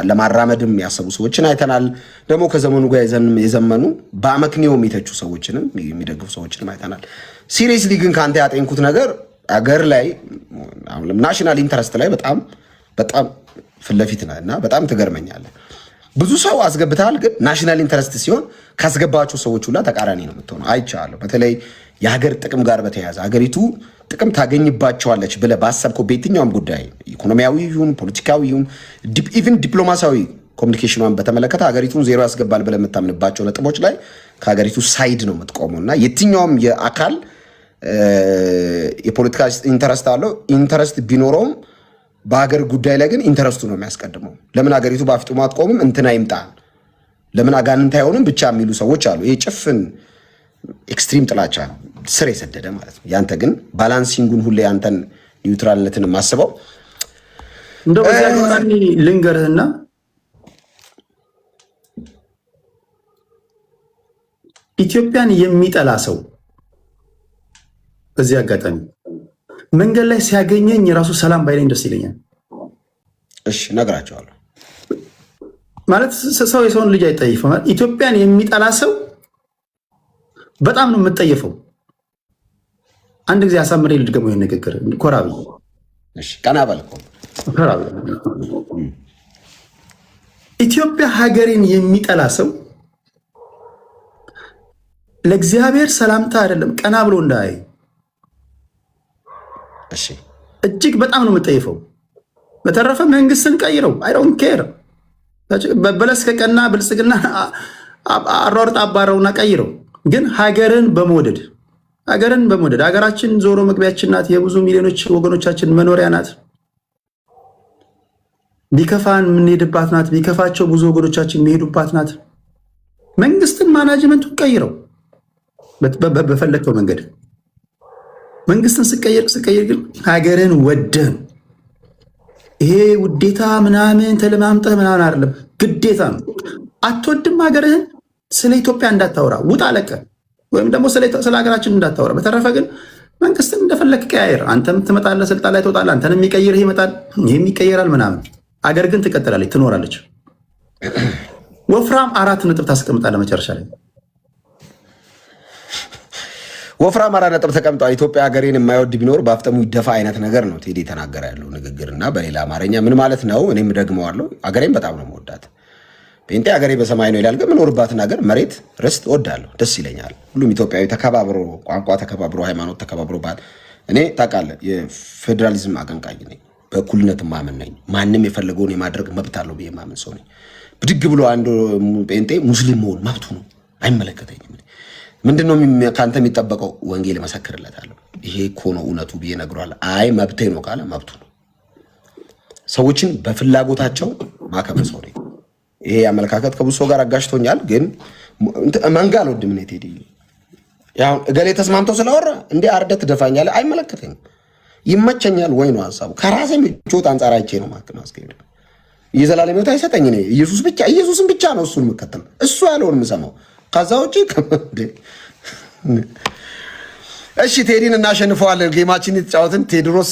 ለማራመድም ያሰቡ ሰዎችን አይተናል። ደግሞ ከዘመኑ ጋር የዘመኑ በአመክንዮ የሚተቹ ሰዎችንም የሚደግፉ ሰዎችንም አይተናል። ሲሪየስሊ ግን ከአንተ ያጤንኩት ነገር አገር ላይ ናሽናል ኢንተረስት ላይ በጣም ፊት ለፊት ነህ እና በጣም ትገርመኛለህ። ብዙ ሰው አስገብተሃል፣ ግን ናሽናል ኢንተረስት ሲሆን ካስገባቸው ሰዎች ሁላ ተቃራኒ ነው የምትሆነው። አይቻለሁ። በተለይ የሀገር ጥቅም ጋር በተያያዘ ሀገሪቱ ጥቅም ታገኝባቸዋለች ብለህ ባሰብከው በየትኛውም ጉዳይ ኢኮኖሚያዊ ይሁን ፖለቲካዊ ይሁን ኢቭን ዲፕሎማሲያዊ ኮሚኒኬሽኗን በተመለከተ ሀገሪቱን ዜሮ ያስገባል ብለህ የምታምንባቸው ነጥቦች ላይ ከሀገሪቱ ሳይድ ነው የምትቆመው እና የትኛውም የአካል የፖለቲካ ኢንተረስት አለው። ኢንተረስት ቢኖረውም በሀገር ጉዳይ ላይ ግን ኢንተረስቱ ነው የሚያስቀድመው። ለምን ሀገሪቱ በአፍጥሞ አትቆምም? እንትና ይምጣ፣ ለምን አጋንንት አይሆንም ብቻ የሚሉ ሰዎች አሉ። ይሄ ጭፍን ኤክስትሪም ጥላቻ ስር የሰደደ ማለት ነው። ያንተ ግን ባላንሲንጉን ሁሌ ያንተን ኒውትራልነትን የማስበው እንደው በዚያ አጋጣሚ ልንገርህና ኢትዮጵያን የሚጠላ ሰው በዚህ አጋጣሚ መንገድ ላይ ሲያገኘኝ የራሱ ሰላም ባይለኝ ደስ ይለኛል። እሺ እነግራቸዋለሁ። ማለት ሰው የሰውን ልጅ አይጠይፍም። ኢትዮጵያን የሚጠላ ሰው በጣም ነው የምጠየፈው። አንድ ጊዜ አሳምሬ ልድገመው ይሄን ንግግር ኮራ ብዬ። እሺ ቀና በልኮ ኮራ ብዬ። ኢትዮጵያ ሀገሬን የሚጠላ ሰው ለእግዚአብሔር ሰላምታ አይደለም ቀና ብሎ እንዳይ። እሺ እጅግ በጣም ነው የምጠይፈው። በተረፈ መንግስትን ቀይረው አይ ዶንት ኬር። በለስ ከቀና ብልጽግና አሯርጣ አባረውና ቀይረው ግን ሀገርን በመውደድ ሀገራችን ዞሮ መግቢያችን ናት። የብዙ ሚሊዮኖች ወገኖቻችን መኖሪያ ናት። ቢከፋን የምንሄድባት ናት። ቢከፋቸው ብዙ ወገኖቻችን የሚሄዱባት ናት። መንግስትን ማናጅመንቱን ቀይረው በፈለግከው መንገድ መንግስትን ስቀይር ግን ሀገርን ወደን ይሄ ውዴታ ምናምን ተለማምጠህ ምናምን አይደለም፣ ግዴታ ነው። አትወድም ሀገርህን፣ ስለ ኢትዮጵያ እንዳታወራ ውጣ ለቀ፣ ወይም ደግሞ ስለ ሀገራችን እንዳታወራ። በተረፈ ግን መንግስትን እንደፈለግ ቀያየር። አንተም ትመጣለህ፣ ስልጣን ላይ ትወጣለህ። አንተን የሚቀይርህ ይመጣል፣ ይህም ይቀየራል ምናምን። አገር ግን ትቀጥላለች፣ ትኖራለች። ወፍራም 4 ነጥብ ታስቀምጣለህ መጨረሻ ላይ። ወፍራም 4 ነጥብ ተቀምጧል። ኢትዮጵያ ሀገሬን የማይወድ ቢኖር በአፍጠሙ ይደፋ አይነት ነገር ነው ቴዲ የተናገረ ያለው ንግግር እና በሌላ አማርኛ ምን ማለት ነው? እኔም ደግመዋለሁ። ሀገሬን በጣም ነው መወዳት። ጴንጤ ሀገሬ በሰማይ ነው ይላል። ግን የምኖርባትን ሀገር መሬት ርስት እወዳለሁ፣ ደስ ይለኛል። ሁሉም ኢትዮጵያዊ ተከባብሮ፣ ቋንቋ ተከባብሮ፣ ሃይማኖት ተከባብሮ ባል እኔ ታውቃለህ የፌዴራሊዝም አቀንቃኝ ነኝ። በእኩልነት ማምን ነኝ። ማንም የፈለገውን የማድረግ መብት አለው ብዬ ማምን ሰው ነኝ። ብድግ ብሎ አንዱ ጴንጤ ሙስሊም መሆን መብቱ ነው፣ አይመለከተኝም። ምንድነው ከአንተ የሚጠበቀው? ወንጌል መሰክርለታለሁ። ይሄ እኮ ነው እውነቱ ብዬ እነግረዋለሁ። አይ መብቴ ነው ካለ መብቱ ነው። ሰዎችን በፍላጎታቸው ማከበር ሰው ነኝ። ይሄ አመለካከት ከብዙ ሰው ጋር አጋጭቶኛል። ግን መንጋ አልወድም እኔ ቴዲ። ያው እገሌ ተስማምተው ስላወራ እንዴ አርደህ ትደፋኛለህ? አይመለከተኝም። ይመቸኛል ወይ ነው ሀሳቡ። ከራሴ ምቾት አንጻር አይቼ ነው ማስኬድ። የዘላለም ሕይወት አይሰጠኝ። እኔ ኢየሱስን ብቻ ነው እሱን የምከተለው፣ እሱ ያለውን የምሰማው። ከዛ ውጭ እሺ ቴዲን እናሸንፈዋለን። ጌማችን የተጫወትን ቴድሮስ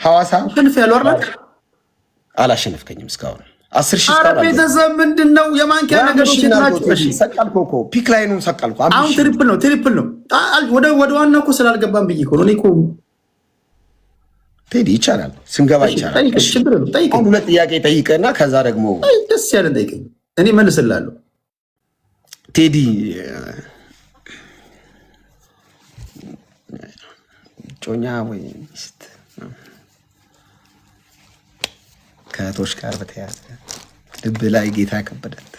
ሐዋሳ አሸንፍ ያለው አይደል? አላሸነፍከኝም እስካሁን 10 ሺህ አረ ቤተሰብ ምንድነው የማንኪያ ነገሮች ናቸው። እሺ ሰቀልኩ እኮ ፒክ ላይ ነው ሰቀልኩ። አሁን ትሪፕል ነው። ወደ ዋናው እኮ ስላልገባን ብዬ እኮ ነው። እኔ እኮ ቴዲ ይቻላል፣ ስንገባ ይቻላል። እሺ ጠይቀኝ። አሁን 2 ጥያቄ ጠይቀና ከዛ ደግሞ ደስ ያለን ጠይቀኝ፣ እኔ መልስልሃለሁ። ቴዲ ጮኛ ወይ ሚስት ከእህቶች ጋር በተያያዘ ልብ ላይ ጌታ ከበዳት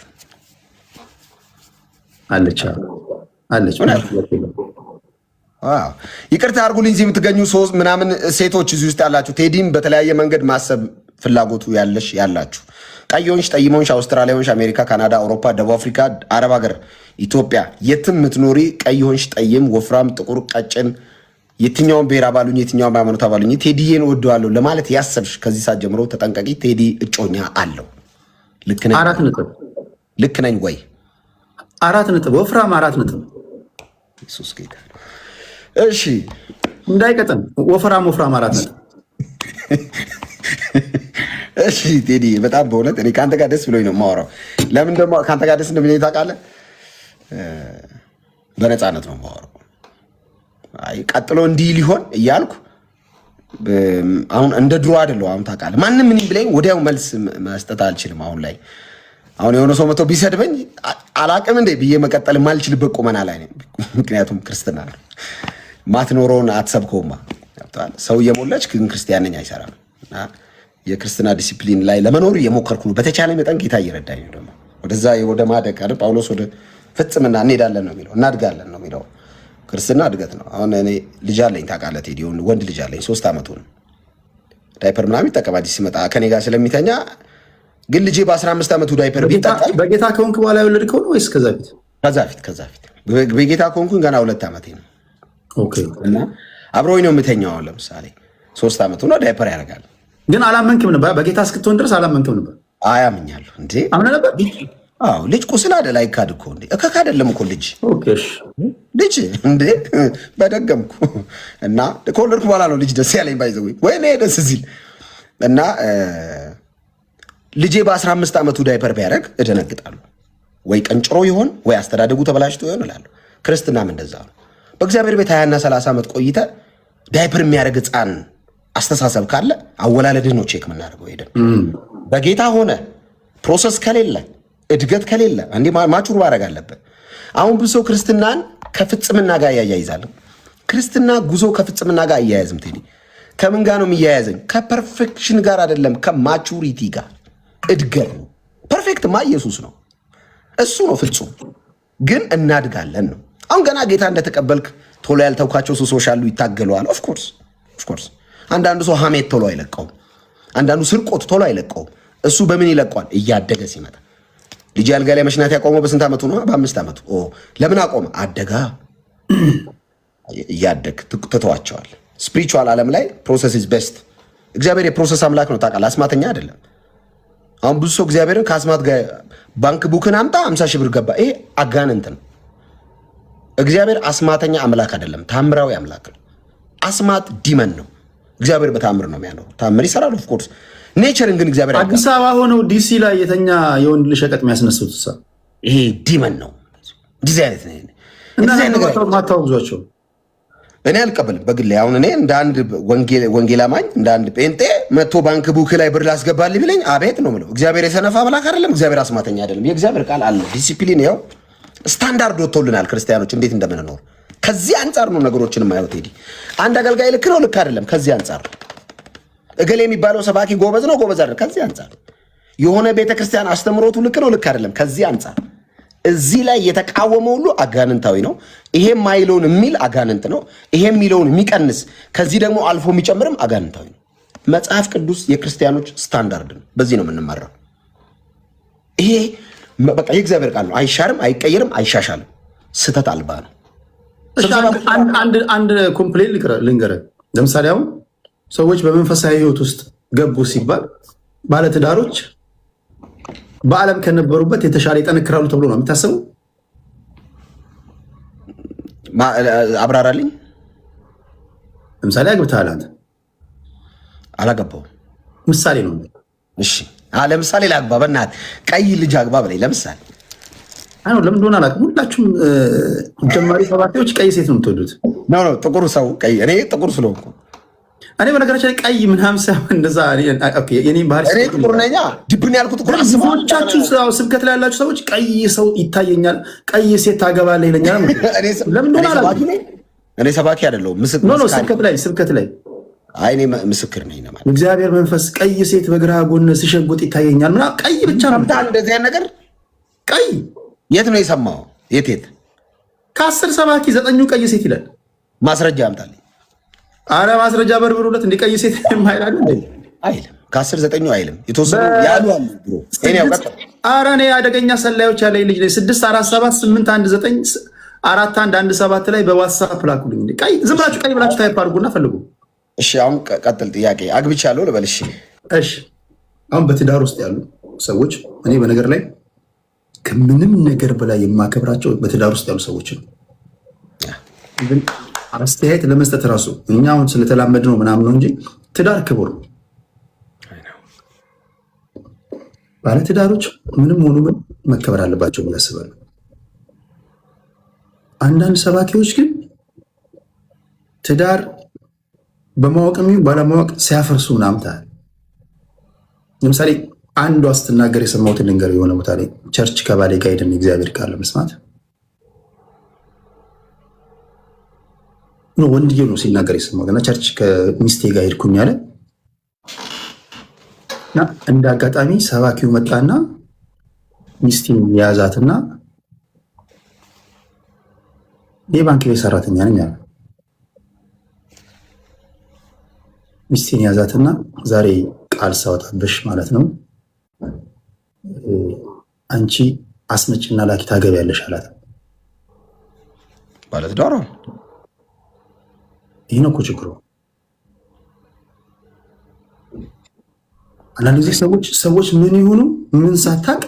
አለች። ይቅርታ አድርጉልኝ። እዚህ የምትገኙ 3 ምናምን ሴቶች እዚህ ውስጥ ያላችሁ ቴዲም በተለያየ መንገድ ማሰብ ፍላጎቱ ያላችሁ ቀይሆንሽ፣ ጠይሞንሽ፣ አውስትራሊያንሽ፣ አሜሪካ፣ ካናዳ፣ አውሮፓ፣ ደቡብ አፍሪካ፣ አረብ ሀገር፣ ኢትዮጵያ የትም የምትኖሪ ቀይሆንሽ፣ ጠይም፣ ወፍራም፣ ጥቁር፣ ቀጭን የትኛውን ብሔር አባሉኝ የትኛውን ሃይማኖት አባሉኝ ቴዲዬን እወደዋለሁ ለማለት ያሰብሽ ከዚህ ሰዓት ጀምሮ ተጠንቀቂ። ቴዲ እጮኛ አለው። ልክ ነኝ? 4 ነጥብ ልክ ነኝ ወይ? 4 ነጥብ ወፍራም 4 ነጥብ። ኢየሱስ ጌታ። እሺ እንዳይቀጥም ወፍራም 4 ነጥብ። እሺ ቴዲ በጣም በእውነት እኔ ከአንተ ጋር ደስ ብሎኝ ነው የማወራው። ለምን ደግሞ ከአንተ ጋር ደስ እንደሚለኝ ታውቃለህ? በነፃነት ነው የማወራው። አይ ቀጥሎ እንዲህ ሊሆን እያልኩ አሁን እንደ ድሮ አይደለሁ። አሁን ታውቃለህ ማንም ምን ብለኝ ወዲያው መልስ መስጠት አልችልም። አሁን የሆነ ሰው መቶ ቢሰድበኝ አላቅም እንዴ ብዬ መቀጠል ማልችልበት ቁመና ላይ ነኝ። ምክንያቱም ክርስትና ነው ማትኖረውን አትሰብከውማ። ሰው እየሞላች ግን ክርስቲያን ነኝ አይሰራም። የክርስትና ዲሲፕሊን ላይ ለመኖር የሞከርኩ ነው። በተቻለ መጠን ጌታ እየረዳኝ ነው። ደግሞ ወደዛ ወደ ማደግ አይደል ጳውሎስ ወደ ፍጽምና እንሄዳለን ነው የሚለው፣ እናድጋለን ነው የሚለው። ክርስትና እድገት ነው። አሁን እኔ ልጅ አለኝ ታውቃለህ ቴዲ፣ ወንድ ልጅ አለኝ 3 ዓመቱ ነው። ዳይፐር ምናምን ይጠቀማል ሲመጣ ከኔ ጋር ስለሚተኛ። ግን ልጄ በ15 ዓመቱ ዳይፐር ቢጠቀም በጌታ ከሆንክ በኋላ የወለድከው ነው ወይስ ከዛ ፊት? ከዛ ፊት በጌታ ከሆንኩኝ ገና 2 ዓመቴ ነው። ኦኬ። እና አብሮኝ ነው የምተኛው። ለምሳሌ 3 ዓመቱ ነው ዳይፐር ያደርጋል። ግን አላመንክም ነበር? በጌታ እስክትሆን ድረስ አላመንክም ነበር? አያምኛለሁ እንዴ? አምነህ ነበር? አዎ ልጅ ቁስል አይደል አይካድ እኮ እንዴ። እከካ አይደለም እኮ ልጅ። ኦኬ እሺ ልጅ እንዴ በደገምኩ እና ከወለድኩ በኋላ ነው ልጅ ደስ ያለኝ። ባይዘው ወይኔ ደስ ሲል እና ልጄ በ15 ዓመቱ ዳይፐር ቢያደርግ እደነግጣለሁ። ወይ ቀንጭሮ ይሆን ወይ አስተዳደጉ ተበላሽቶ ይሆን እላለሁ። ክርስትናም እንደዛ ነው። በእግዚአብሔር ቤት 20 እና 30 ዓመት ቆይተ ዳይፐር የሚያደርግ ሕፃን አስተሳሰብ ካለ አወላለድህ ነው ቼክ የምናደርገው ሄደን። በጌታ ሆነ ፕሮሰስ ከሌለ እድገት ከሌለ እንዴ ማቹር ማድረግ አለበት። አሁን ብዙ ሰው ክርስትናን ከፍጽምና ጋር ያያይዛል። ክርስትና ጉዞ ከፍጽምና ጋር አያያዝም። ቴዲ ከምን ጋር ነው የሚያያዘኝ? ከፐርፌክሽን ጋር አይደለም፣ ከማቹሪቲ ጋር እድገት ነው። ፐርፌክት ማ ኢየሱስ ነው። እሱ ነው ፍጹም። ግን እናድጋለን ነው። አሁን ገና ጌታ እንደተቀበልክ ቶሎ ያልተውካቸው ሱሶች አሉ፣ ይታገለዋል። ኦፍኮርስ አንዳንዱ ሰው ሐሜት ቶሎ አይለቀውም። አንዳንዱ ስርቆት ቶሎ አይለቀውም። እሱ በምን ይለቀዋል? እያደገ ሲመጣ። ልጅ አልጋ ላይ መሽናት ያቆመው በስንት ዓመቱ ነው? በ5 ዓመቱ። ለምን አቆመ? አደጋ። እያደግ ትተዋቸዋል። ስፒሪቹዋል ዓለም ላይ ፕሮሰስ ኢዝ ቤስት። እግዚአብሔር የፕሮሰስ አምላክ ነው ታውቃለህ፣ አስማተኛ አይደለም። አሁን ብዙ ሰው እግዚአብሔርን ከአስማት ጋር ባንክ ቡክን አምጣ 50 ሺህ ብር ገባ፣ ይሄ አጋንንት ነው። እግዚአብሔር አስማተኛ አምላክ አይደለም፣ ታምራዊ አምላክ ነው። አስማት ዲመን ነው። እግዚአብሔር በታምር ነው የሚያኖረው። ታምር ይሰራል ኦፍኮርስ። ኔቸርን ግን እግዚአብሔር አዲስ አበባ ሆነው ዲሲ ላይ የተኛ የወንድ ልጅ ሸቀጥ የሚያስነሱት ይሄ ዲመን ነው። እንደዚህ አይነት እና ማታወግዟቸው እኔ አልቀበልም በግሌ። አሁን እኔ እንደ አንድ ወንጌል አማኝ እንደ አንድ ጴንጤ መጥቶ ባንክ ቡክ ላይ ብር ላስገባልኝ ቢለኝ አቤት ነው የምለው። እግዚአብሔር የሰነፍ አምላክ አይደለም። እግዚአብሔር አስማተኛ አይደለም። የእግዚአብሔር ቃል አለ፣ ዲሲፕሊን ያው ስታንዳርድ ወጥቶልናል ክርስቲያኖች እንዴት እንደምንኖር። ከዚህ አንጻር ነው ነገሮችን የማየው። ቴዲ አንድ አገልጋይ ልክ ነው ልክ አይደለም፣ ከዚህ አንጻር እገሌ የሚባለው ሰባኪ ጎበዝ ነው ጎበዝ አይደለም፣ ከዚህ አንጻር የሆነ ቤተክርስቲያን አስተምሮቱ ልክ ነው ልክ አይደለም፣ ከዚህ አንጻር እዚህ ላይ የተቃወመ ሁሉ አጋንንታዊ ነው። ይሄ ማይለውን የሚል አጋንንት ነው። ይሄ የሚለውን የሚቀንስ ከዚህ ደግሞ አልፎ የሚጨምርም አጋንንታዊ ነው። መጽሐፍ ቅዱስ የክርስቲያኖች ስታንዳርድ ነው። በዚህ ነው የምንመራው። ይሄ በቃ የእግዚአብሔር ቃል ነው። አይሻርም፣ አይቀየርም፣ አይሻሻልም። ስተት አልባ ነው። አንድ ኮምፕሌን ልንገርህ። ለምሳሌ አሁን ሰዎች በመንፈሳዊ ህይወት ውስጥ ገቡ ሲባል ባለትዳሮች በዓለም ከነበሩበት የተሻለ ይጠነክራሉ ተብሎ ነው የሚታሰቡ። አብራራልኝ። ለምሳሌ አግብተሃል አንተ። አላገባሁም። ምሳሌ ነው። እሺ ለምሳሌ ላግባ፣ በእናትህ ቀይ ልጅ አግባ በላይ ለምሳሌ አሁን ለምን እንደሆነ አላውቅም። ሁላችሁም ጀማሪ ሰባኪዎች ቀይ ሴት ነው የምትወዱት። ነው ጥቁር ሰው ቀይ። እኔ ጥቁር ስለሆንኩ እኔ በነገራችን ላይ ቀይ ምናምን ሳይሆን እንደዛ የኔ ባህሪ እኔ ጥቁር ነኝ። ድብን ያልኩት ጥቁር ብዙዎቻችሁ ስብከት ላይ ያላችሁ ሰዎች ቀይ ሰው ይታየኛል፣ ቀይ ሴት ታገባለህ ይለኛል። ለምን እንደሆነ አላውቅም። እኔ ሰባኪ አይደለሁም። ስብከት ላይ አይ እኔ ምስክር ነኝ ነው ማለት። እግዚአብሔር መንፈስ ቀይ ሴት በግራ ጎን ሲሸጉጥ ይታየኛል ምናምን ቀይ ብቻ ነው እንደዚህ አይነት ነገር። ቀይ የት ነው የሰማው? የት ከ10 ሰባኪ 9ኙ ቀይ ሴት ይላል። ማስረጃ አምጣልኝ። አረ ማስረጃ በርብሩለት። እንደ ቀይ ሴት የማይላል እንዴ? አይልም። ከ10 9ኙ አይልም። የተወሰኑ ያሉ አሉ ብሮ እኔ ያውቀጥ። አረ እኔ አደገኛ ሰላዮች ያለ ልጅ ነኝ። 647 819 4117 ላይ በዋትስአፕ ላኩልኝ። እንዴ ቀይ ዝም ብላችሁ ቀይ ብላችሁ ታይፕ አድርጉና ፈልጉ። እሺ አሁን ቀጥል። ጥያቄ አግብቻለሁ ልበል። እሺ አሁን በትዳር ውስጥ ያሉ ሰዎች እኔ በነገር ላይ ከምንም ነገር በላይ የማከብራቸው በትዳር ውስጥ ያሉ ሰዎች ነው። ግን አስተያየት ለመስጠት ራሱ እኛ አሁን ስለተላመድ ነው ምናምን ነው እንጂ ትዳር ክቡር ነው። ባለትዳሮች ምንም ሆኑ ምን መከበር አለባቸው ብዬ አስባለሁ። አንዳንድ ሰባኪዎች ግን ትዳር በማወቅም ባለማወቅ ሲያፈርሱ ምናምን ታያል። ለምሳሌ አንዷ ስትናገር የሰማሁትን ልንገር። የሆነ ቦታ ላይ ቸርች ከባሌ ጋር ሄደን እግዚአብሔር ቃል ለመስማት ወንድዬው ነው ሲናገር የሰማሁት እና ቸርች ከሚስቴ ጋር ሄድኩኝ አለ እና እንደ አጋጣሚ ሰባኪው መጣና ሚስቴን የያዛትና የባንክ ቤት ሰራተኛ ነኝ አለ። ሚስቴን ያዛትና ዛሬ ቃል ሳወጣብሽ ማለት ነው አንቺ አስመጭና ላኪ ታገቢያለሽ አላት። ባለትዳር ይህ ነው እኮ ችግሩ። አንዳንድ ጊዜ ሰዎች ምን ይሆኑ ምን ሳታቅ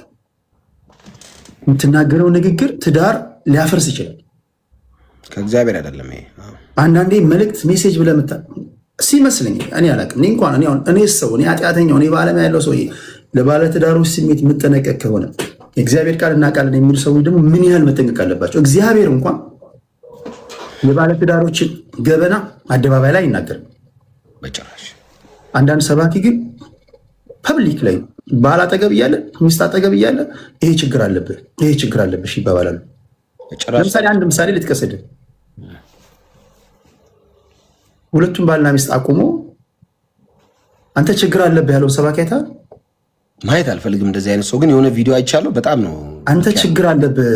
የምትናገረው ንግግር ትዳር ሊያፈርስ ይችላል። ከእግዚአብሔር አይደለም ይሄ። አንዳንዴ መልእክት ሜሴጅ ብለህ ሲመስለኝ እኔ አላውቅም። እኔ ሰው እኔ ኃጢአተኛው እኔ በዓለም ያለው ሰው ለባለትዳሮች ስሜት የምጠነቀቅ ከሆነ የእግዚአብሔር ቃል እናውቃለን የሚሉ ሰዎች ደግሞ ምን ያህል መጠንቀቅ አለባቸው። እግዚአብሔር እንኳን የባለትዳሮችን ገበና አደባባይ ላይ አይናገርም በጭራሽ። አንዳንድ ሰባኪ ግን ፐብሊክ ላይ ባል አጠገብ እያለ ሚስት አጠገብ እያለ ይሄ ችግር አለብህ ይሄ ችግር አለብሽ ይባባላሉ። ለምሳሌ አንድ ምሳሌ ልጥቀስልህ። ሁለቱም ባልና ሚስት አቁሞ አንተ ችግር አለብህ ያለው ሰባኪ አይተሃል? ማየት አልፈልግም እንደዚህ አይነት ሰው ግን የሆነ ቪዲዮ አይቻለሁ። በጣም ነው አንተ ችግር አለብህ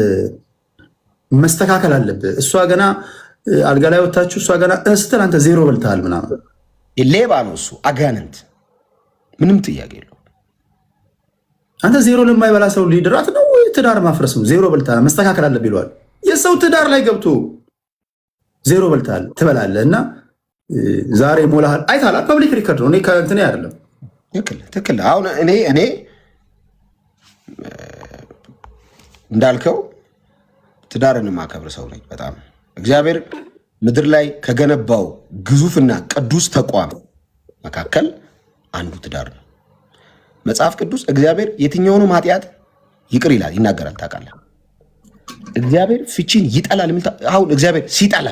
መስተካከል አለብህ። እሷ ገና አልጋ ላይ ወታችሁ እሷ ገና ስትል አንተ ዜሮ በልተሃል ምናምን። ሌባ ነው እሱ አጋንንት፣ ምንም ጥያቄ የለው። አንተ ዜሮ ለማይበላ ሰው ሊድራት ነው ወይ ትዳር ማፍረስ ነው? ዜሮ በልተሃል መስተካከል አለብህ ይለዋል። የሰው ትዳር ላይ ገብቶ ዜሮ በልተሃል ትበላለህ እና ዛሬ ሞላሃል። አይታላ ፐብሊክ ሪከርድ ነው። እኔ ከእንትን አይደለም። ትክክል። አሁን እኔ እንዳልከው ትዳርን ማከብር ሰው ነኝ በጣም። እግዚአብሔር ምድር ላይ ከገነባው ግዙፍና ቅዱስ ተቋም መካከል አንዱ ትዳር ነው። መጽሐፍ ቅዱስ እግዚአብሔር የትኛውንም ኃጢአት ይቅር ይላል ይናገራል። ታውቃለህ? እግዚአብሔር ፍቺን ይጠላል። አሁን እግዚአብሔር ሲጠላ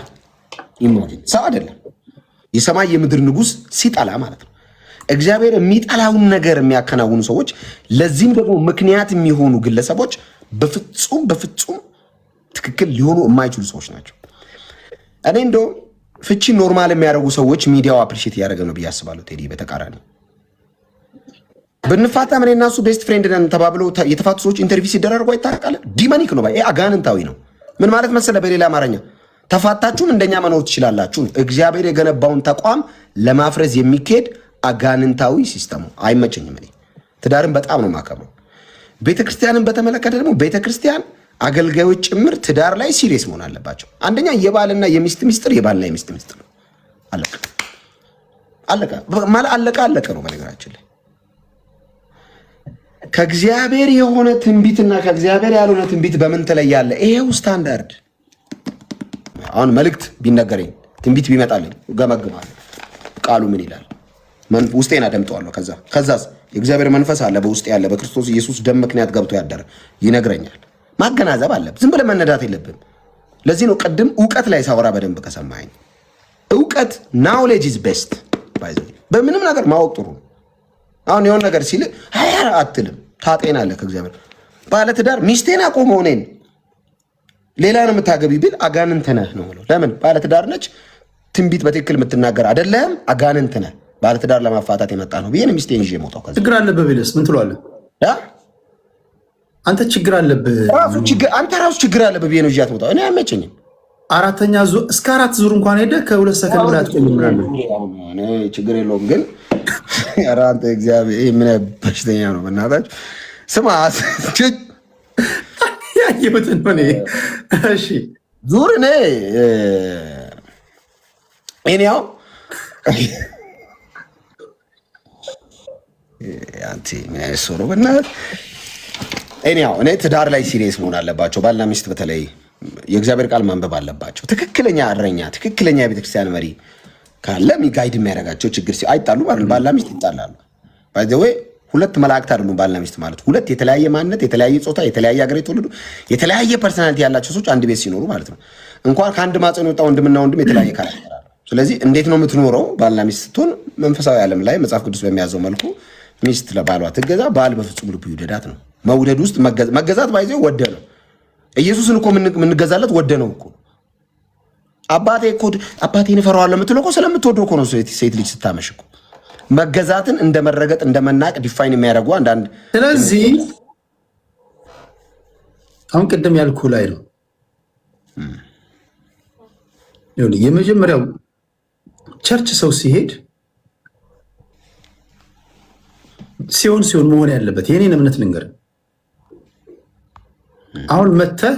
ሰው አይደለም፣ የሰማይ የምድር ንጉሥ ሲጠላ ማለት ነው። እግዚአብሔር የሚጠላውን ነገር የሚያከናውኑ ሰዎች፣ ለዚህም ደግሞ ምክንያት የሚሆኑ ግለሰቦች በፍጹም ትክክል ሊሆኑ የማይችሉ ሰዎች ናቸው። እኔ እንደው ፍቺ ኖርማል የሚያደርጉ ሰዎች ሚዲያው አፕሪሼት እያደረገ ነው ብዬ አስባለሁ። ቴዲ በተቃራኒ ብንፋታ እኔ እና እሱ ቤስት ፍሬንድ ነን ተባብለው የተፋቱ ሰዎች ኢንተርቪው ሲደረጉ አይታወቃል። ዲማኒክ ነው፣ አጋንንታዊ ነው። ምን ማለት መሰለ፣ በሌላ አማርኛ ተፋታችሁም እንደኛ መኖር ትችላላችሁ። እግዚአብሔር የገነባውን ተቋም ለማፍረስ የሚካሄድ አጋንንታዊ ሲስተሙ አይመቸኝም። እኔ ትዳርን በጣም ነው የማከብረው። ቤተክርስቲያንን በተመለከተ ደግሞ ቤተክርስቲያን አገልጋዮች ጭምር ትዳር ላይ ሲሪየስ መሆን አለባቸው። አንደኛ የባልና የሚስት ሚስጥር የባልና የሚስት ሚስጥር ነው። አለቀ ነው። በነገራችን ላይ ከእግዚአብሔር የሆነ ትንቢትና ከእግዚአብሔር ያልሆነ ትንቢት በምን ትለያለህ? ይሄው ስታንዳርድ። አሁን መልእክት ቢነገረኝ ትንቢት ቢመጣልኝ ገመግማለሁ። ቃሉ ምን ይላል? ውስጤን አደምጠዋለሁ። ከዛስ የእግዚአብሔር መንፈስ አለ በውስጤ ያለ በክርስቶስ ኢየሱስ ደም ምክንያት ገብቶ ያደረ ይነግረኛል። ማገናዘብ አለብህ። ዝም ብለህ መነዳት የለብህም። ለዚህ ነው ቅድም እውቀት ላይ ሳወራ በደንብ ከሰማኸኝ፣ እውቀት ናውሌጅ ኢዝ ቤስት። በምንም ነገር ማወቅ ጥሩ ነው። አሁን የሆነ ነገር ሲል አትልም፣ ታጤናለህ ከእግዚአብሔር። ባለትዳር ሚስቴን አቆመው እኔን ሌላ ነው የምታገቢ ቢል አጋንንት ነህ ነው የምለው። ለምን? ባለትዳር ነች፣ ትንቢት በትክክል የምትናገር አይደለም፣ አጋንንት ነህ። ባለትዳር ለማፋታት የመጣ ነው ብዬ ሚስቴን ይዤ የምወጣው። ችግር አለብህ ቢልስ ምን ትለዋለህ? አንተ ችግር አለብህ አንተ ራሱ ችግር አለብህ ብዬ ነው ይዤ የምወጣው። እኔ አይመቸኝም። አራተኛ ዙር እስከ 4 ዙር እንኳን ሄደ ከ2 ሰከንድ በላይ አትቆይም። እኔ ችግር የለውም ግን ኧረ አንተ እግዚአብሔር ምን በሽተኛ ነው በእናታችሁ። ስማ ያየሁትን ነው እኔ። እሺ ዙር እኔ ያው አንቺ ምን አይሶሮ በእናትህ እኔ ትዳር ላይ ሲሪየስ መሆን አለባቸው። ባልና ሚስት በተለይ የእግዚአብሔር ቃል ማንበብ አለባቸው። ትክክለኛ እረኛ፣ ትክክለኛ የቤተክርስቲያን መሪ ካለ ጋይድ የሚያደርጋቸው ችግር አይጣሉ ማለት ባልና ሚስት ይጣላሉ። ባይ ዘ ዌይ ሁለት መላእክት አይደሉም ባልና ሚስት ማለት። ሁለት የተለያየ ማንነት፣ የተለያየ ጾታ፣ የተለያየ ሀገር የተወለዱ የተለያየ ፐርሰናሊቲ ያላቸው ሰዎች አንድ ቤት ሲኖሩ ማለት ነው። እንኳን ከአንድ ማፀን የወጣ ወንድምና ወንድም የተለያየ ካራክተር አለ። ስለዚህ እንዴት ነው የምትኖረው? ባልና ሚስት ስትሆን መንፈሳዊ ዓለም ላይ መጽሐፍ ቅዱስ በሚያዘው መልኩ ሚስት ለባሏ ትገዛ፣ ባል በፍጹም ልቡ ይውደዳት ነው። መውደድ ውስጥ መገዛት ባይዘው ወደ ነው። ኢየሱስን እኮ የምንገዛለት ወደ ነው እኮ። አባቴን እፈራዋለሁ የምትለው እኮ ስለምትወደው እኮ ነው። ሴት ልጅ ስታመሽ እኮ መገዛትን እንደመረገጥ እንደመናቅ ዲፋይን የሚያደርጉ አንዳንድ። ስለዚህ አሁን ቅድም ያልኩ ላይ ነው የመጀመሪያው ቸርች ሰው ሲሄድ ሲሆን መሆን ያለበት የኔን እምነት ልንገር። አሁን መተህ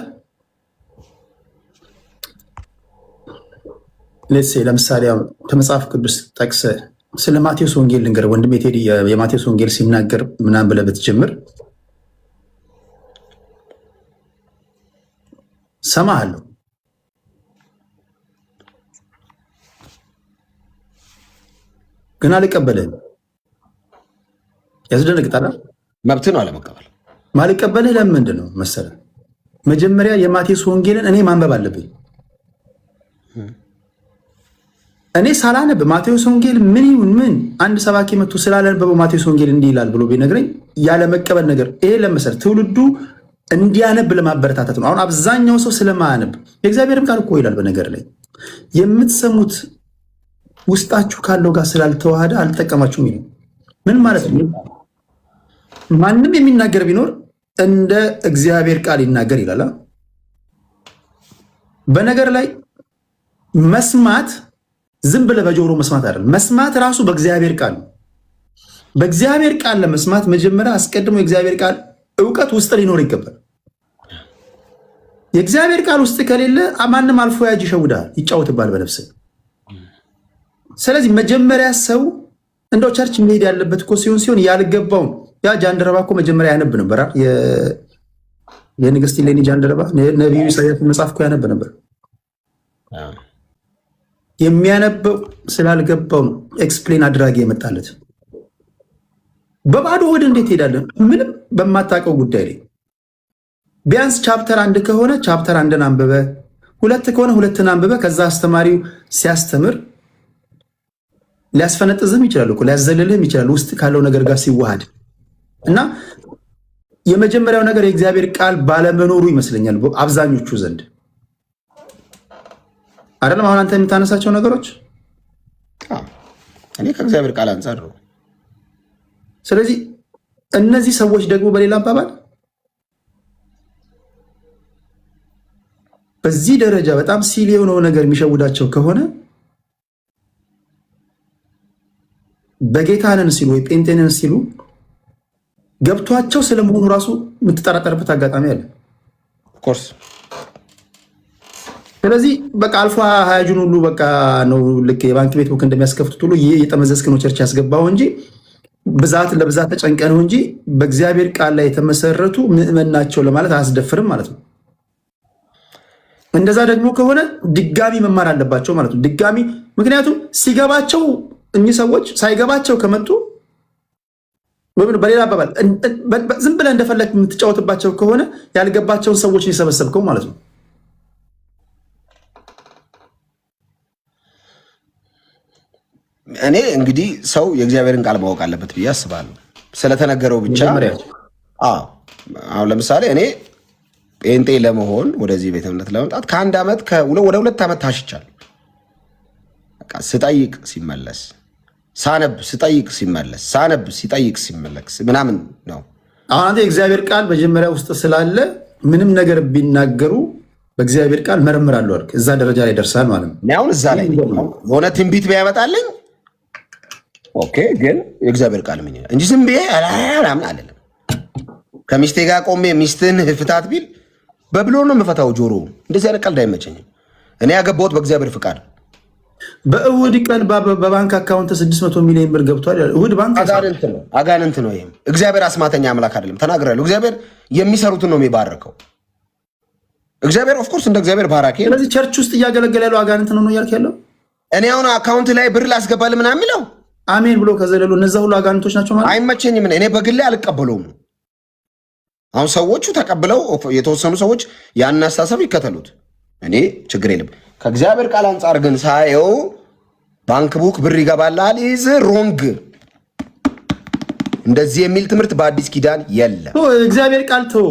ለምሳሌ ከመጽሐፍ ቅዱስ ጠቅሰህ ስለ ማቴዎስ ወንጌል ልንገር ወንድሜ ቴዲ፣ የማቴዎስ ወንጌል ሲናገር ምናምን ብለህ ብትጀምር ሰማሃለሁ። ግን አልቀበልህም። ያስደነግጣል። መብት ነው አለመቀበል። ማልቀበልህ ለምንድን ነው መሰለህ? መጀመሪያ የማቴዎስ ወንጌልን እኔ ማንበብ አለብኝ። እኔ ሳላነብ ማቴዎስ ወንጌል ምን ይሁን ምን አንድ ሰባኪ መጥቶ ስላላነበበው ማቴዎስ ወንጌል እንዲህ ይላል ብሎ ቢነግረኝ ያለ መቀበል ነገር ይሄ ለመሰለህ ትውልዱ እንዲያነብ ለማበረታታት ነው። አሁን አብዛኛው ሰው ስለማያነብ የእግዚአብሔርም ቃል እኮ ይላል በነገር ላይ የምትሰሙት ውስጣችሁ ካለው ጋር ስላልተዋሃደ አልተጠቀማችሁም ይላል። ምን ማለት ነው? ማንም የሚናገር ቢኖር እንደ እግዚአብሔር ቃል ይናገር ይላል። በነገር ላይ መስማት ዝም ብለህ በጆሮ መስማት አይደለም። መስማት ራሱ በእግዚአብሔር ቃል ነው። በእግዚአብሔር ቃል ለመስማት መጀመሪያ አስቀድሞ የእግዚአብሔር ቃል እውቀት ውስጥ ሊኖር ይገባል። የእግዚአብሔር ቃል ውስጥ ከሌለ ማንም አልፎ ያጅ ይሸውዳል፣ ይጫወትባል በነፍስ። ስለዚህ መጀመሪያ ሰው እንደው ቸርች መሄድ ያለበት እኮ ሲሆን ያልገባውን ያ ጃንደረባ እኮ መጀመሪያ ያነብ ነበር። የንግስት ሌኒ ጃንደረባ ነቢዩ ኢሳያስ መጽሐፍ እኮ ያነብ ነበር። የሚያነበው ስላልገባው ነው ኤክስፕሌን አድራጊ የመጣለት። በባዶ ሆድ እንዴት ሄዳለን? ምንም በማታውቀው ጉዳይ ላይ ቢያንስ ቻፕተር 1 ከሆነ ቻፕተር 1ን አንብበ፣ 2 ከሆነ 2ን አንብበ። ከዛ አስተማሪው ሲያስተምር ሊያስፈነጥዝህም ይችላል እኮ ሊያዘልልህም ይችላል ውስጥ ካለው ነገር ጋር ሲዋሃድ እና የመጀመሪያው ነገር የእግዚአብሔር ቃል ባለመኖሩ ይመስለኛል አብዛኞቹ ዘንድ አይደለም። አሁን አንተ የምታነሳቸው ነገሮች እኔ ከእግዚአብሔር ቃል አንጻር ነው። ስለዚህ እነዚህ ሰዎች ደግሞ በሌላ አባባል በዚህ ደረጃ በጣም ሲል የሆነው ነገር የሚሸውዳቸው ከሆነ በጌታንን ሲሉ ወይ ጴንጤንን ሲሉ ገብቷቸው ስለመሆኑ ራሱ የምትጠራጠርበት አጋጣሚ አለ። ኮርስ ስለዚህ በቃ አልፋ ሀያጁን ሁሉ በቃ ነው ልክ የባንክ ቤት ቡክ እንደሚያስከፍቱት ሁሉ ይህ የጠመዘዝክ ነው ቸርች ያስገባው እንጂ ብዛት ለብዛት ተጨንቀ ነው እንጂ በእግዚአብሔር ቃል ላይ የተመሰረቱ ምዕመን ናቸው ለማለት አያስደፍርም ማለት ነው። እንደዛ ደግሞ ከሆነ ድጋሚ መማር አለባቸው ማለት ነው። ድጋሚ ምክንያቱም ሲገባቸው እኚህ ሰዎች ሳይገባቸው ከመጡ በሌላ አባባል ዝም ብለህ እንደፈለግ የምትጫወትባቸው ከሆነ ያልገባቸውን ሰዎች የሰበሰብከው ማለት ነው። እኔ እንግዲህ ሰው የእግዚአብሔርን ቃል ማወቅ አለበት ብዬ አስባለሁ። ስለተነገረው ብቻ አሁን ለምሳሌ እኔ ጴንጤ ለመሆን ወደዚህ ቤተ እምነት ለመምጣት ከ1 ዓመት ወደ 2 ዓመት ታሽቻለሁ። ስጠይቅ ሲመለስ ሳነብ ስጠይቅ ሲመለስ ሳነብ ሲጠይቅ ሲመለስ ምናምን ነው። አሁን አንተ የእግዚአብሔር ቃል መጀመሪያ ውስጥ ስላለ ምንም ነገር ቢናገሩ በእግዚአብሔር ቃል መረምራለሁ አልክ። እዛ ደረጃ ላይ ደርሳል ማለት ነው። አሁን እዛ ላይ የሆነ ትንቢት ቢያመጣልኝ ኦኬ፣ ግን የእግዚአብሔር ቃል ምን ይላል እንጂ ዝም ብዬ አላምን አይደለም። ከሚስቴ ጋር ቆሜ ሚስትን ፍታት ቢል በብሎ ነው የምፈታው። ጆሮ እንደዚህ አይነት ቀልድ አይመቸኝም። እኔ ያገባሁት በእግዚአብሔር ፍቃድ። በእሁድ ቀን በባንክ አካውንት 600 ሚሊዮን ብር ገብቷል። እሁድ ባንክ አጋንንት ነው። ይሄም እግዚአብሔር አስማተኛ አምላክ አይደለም። ተናግራለሁ። እግዚአብሔር የሚሰሩትን ነው የሚባርከው። እግዚአብሔር ኦፍኮርስ እንደ እግዚአብሔር ባራኪ። ስለዚህ ቸርች ውስጥ እያገለገለ ያለው አጋንንት ነው እያልክ ያለው? እኔ አሁን አካውንት ላይ ብር ላስገባል ምናምን የሚለው አሜን ብሎ ከዘለሉ እነዛ ሁሉ አጋንንቶች ናቸው ማለት አይመቸኝም። እኔ በግሌ አልቀበለውም። አሁን ሰዎቹ ተቀብለው የተወሰኑ ሰዎች ያን አስተሳሰብ ይከተሉት፣ እኔ ችግር የለም። ከእግዚአብሔር ቃል አንጻር ግን ሳየው ባንክ ቡክ ብር ይገባላል ኢዝ ሮንግ። እንደዚህ የሚል ትምህርት በአዲስ ኪዳን የለም። እግዚአብሔር ቃል ተው።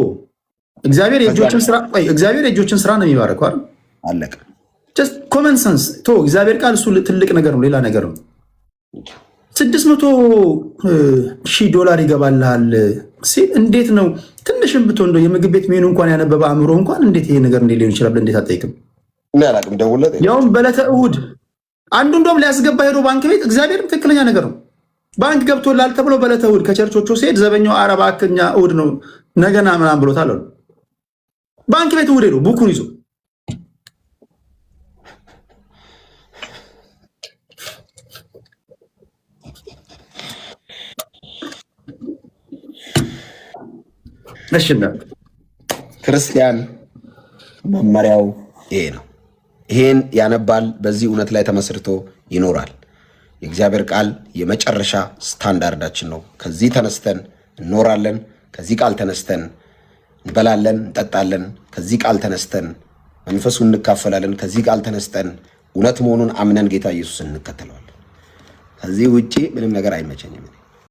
እግዚአብሔር የእጆችን ስራ ነው የሚባረከው አይደል? አለቀ። ጀስት ኮመን ሰንስ ተው። እግዚአብሔር ቃል እሱ ትልቅ ነገር ነው፣ ሌላ ነገር ነው። 600,000 ዶላር ይገባልሃል ሲል እንዴት ነው? ትንሽም ብትሆን እንደው የምግብ ቤት ሜኑ እንኳን ያነበበ አእምሮ እንኳን እንዴት ይሄ ነገር እንዴት ሊሆን ይችላል? እንዴት አትጠይቅም? ያውም በዕለተ እሑድ አንዱ እንደውም ሊያስገባ ሄዶ ባንክ ቤት እግዚአብሔርም ትክክለኛ ነገር ነው። ባንክ ገብቶላል ተብሎ በዕለተ እሑድ ከቸርቾቹ ሲሄድ ዘበኛው አረባ አከኛ እሑድ ነው ነገና ምናምን ብሎታል አሉ። ባንክ ቤት እሑድ ሄዶ ቡኩን ይዞ ክርስቲያን መመሪያው ይሄ ነው። ይሄን ያነባል፣ በዚህ እውነት ላይ ተመስርቶ ይኖራል። የእግዚአብሔር ቃል የመጨረሻ ስታንዳርዳችን ነው። ከዚህ ተነስተን እንኖራለን። ከዚህ ቃል ተነስተን እንበላለን፣ እንጠጣለን። ከዚህ ቃል ተነስተን መንፈሱን እንካፈላለን። ከዚህ ቃል ተነስተን እውነት መሆኑን አምነን ጌታ ኢየሱስን እንከተለዋለን። ከዚህ ውጪ ምንም ነገር አይመቸኝም።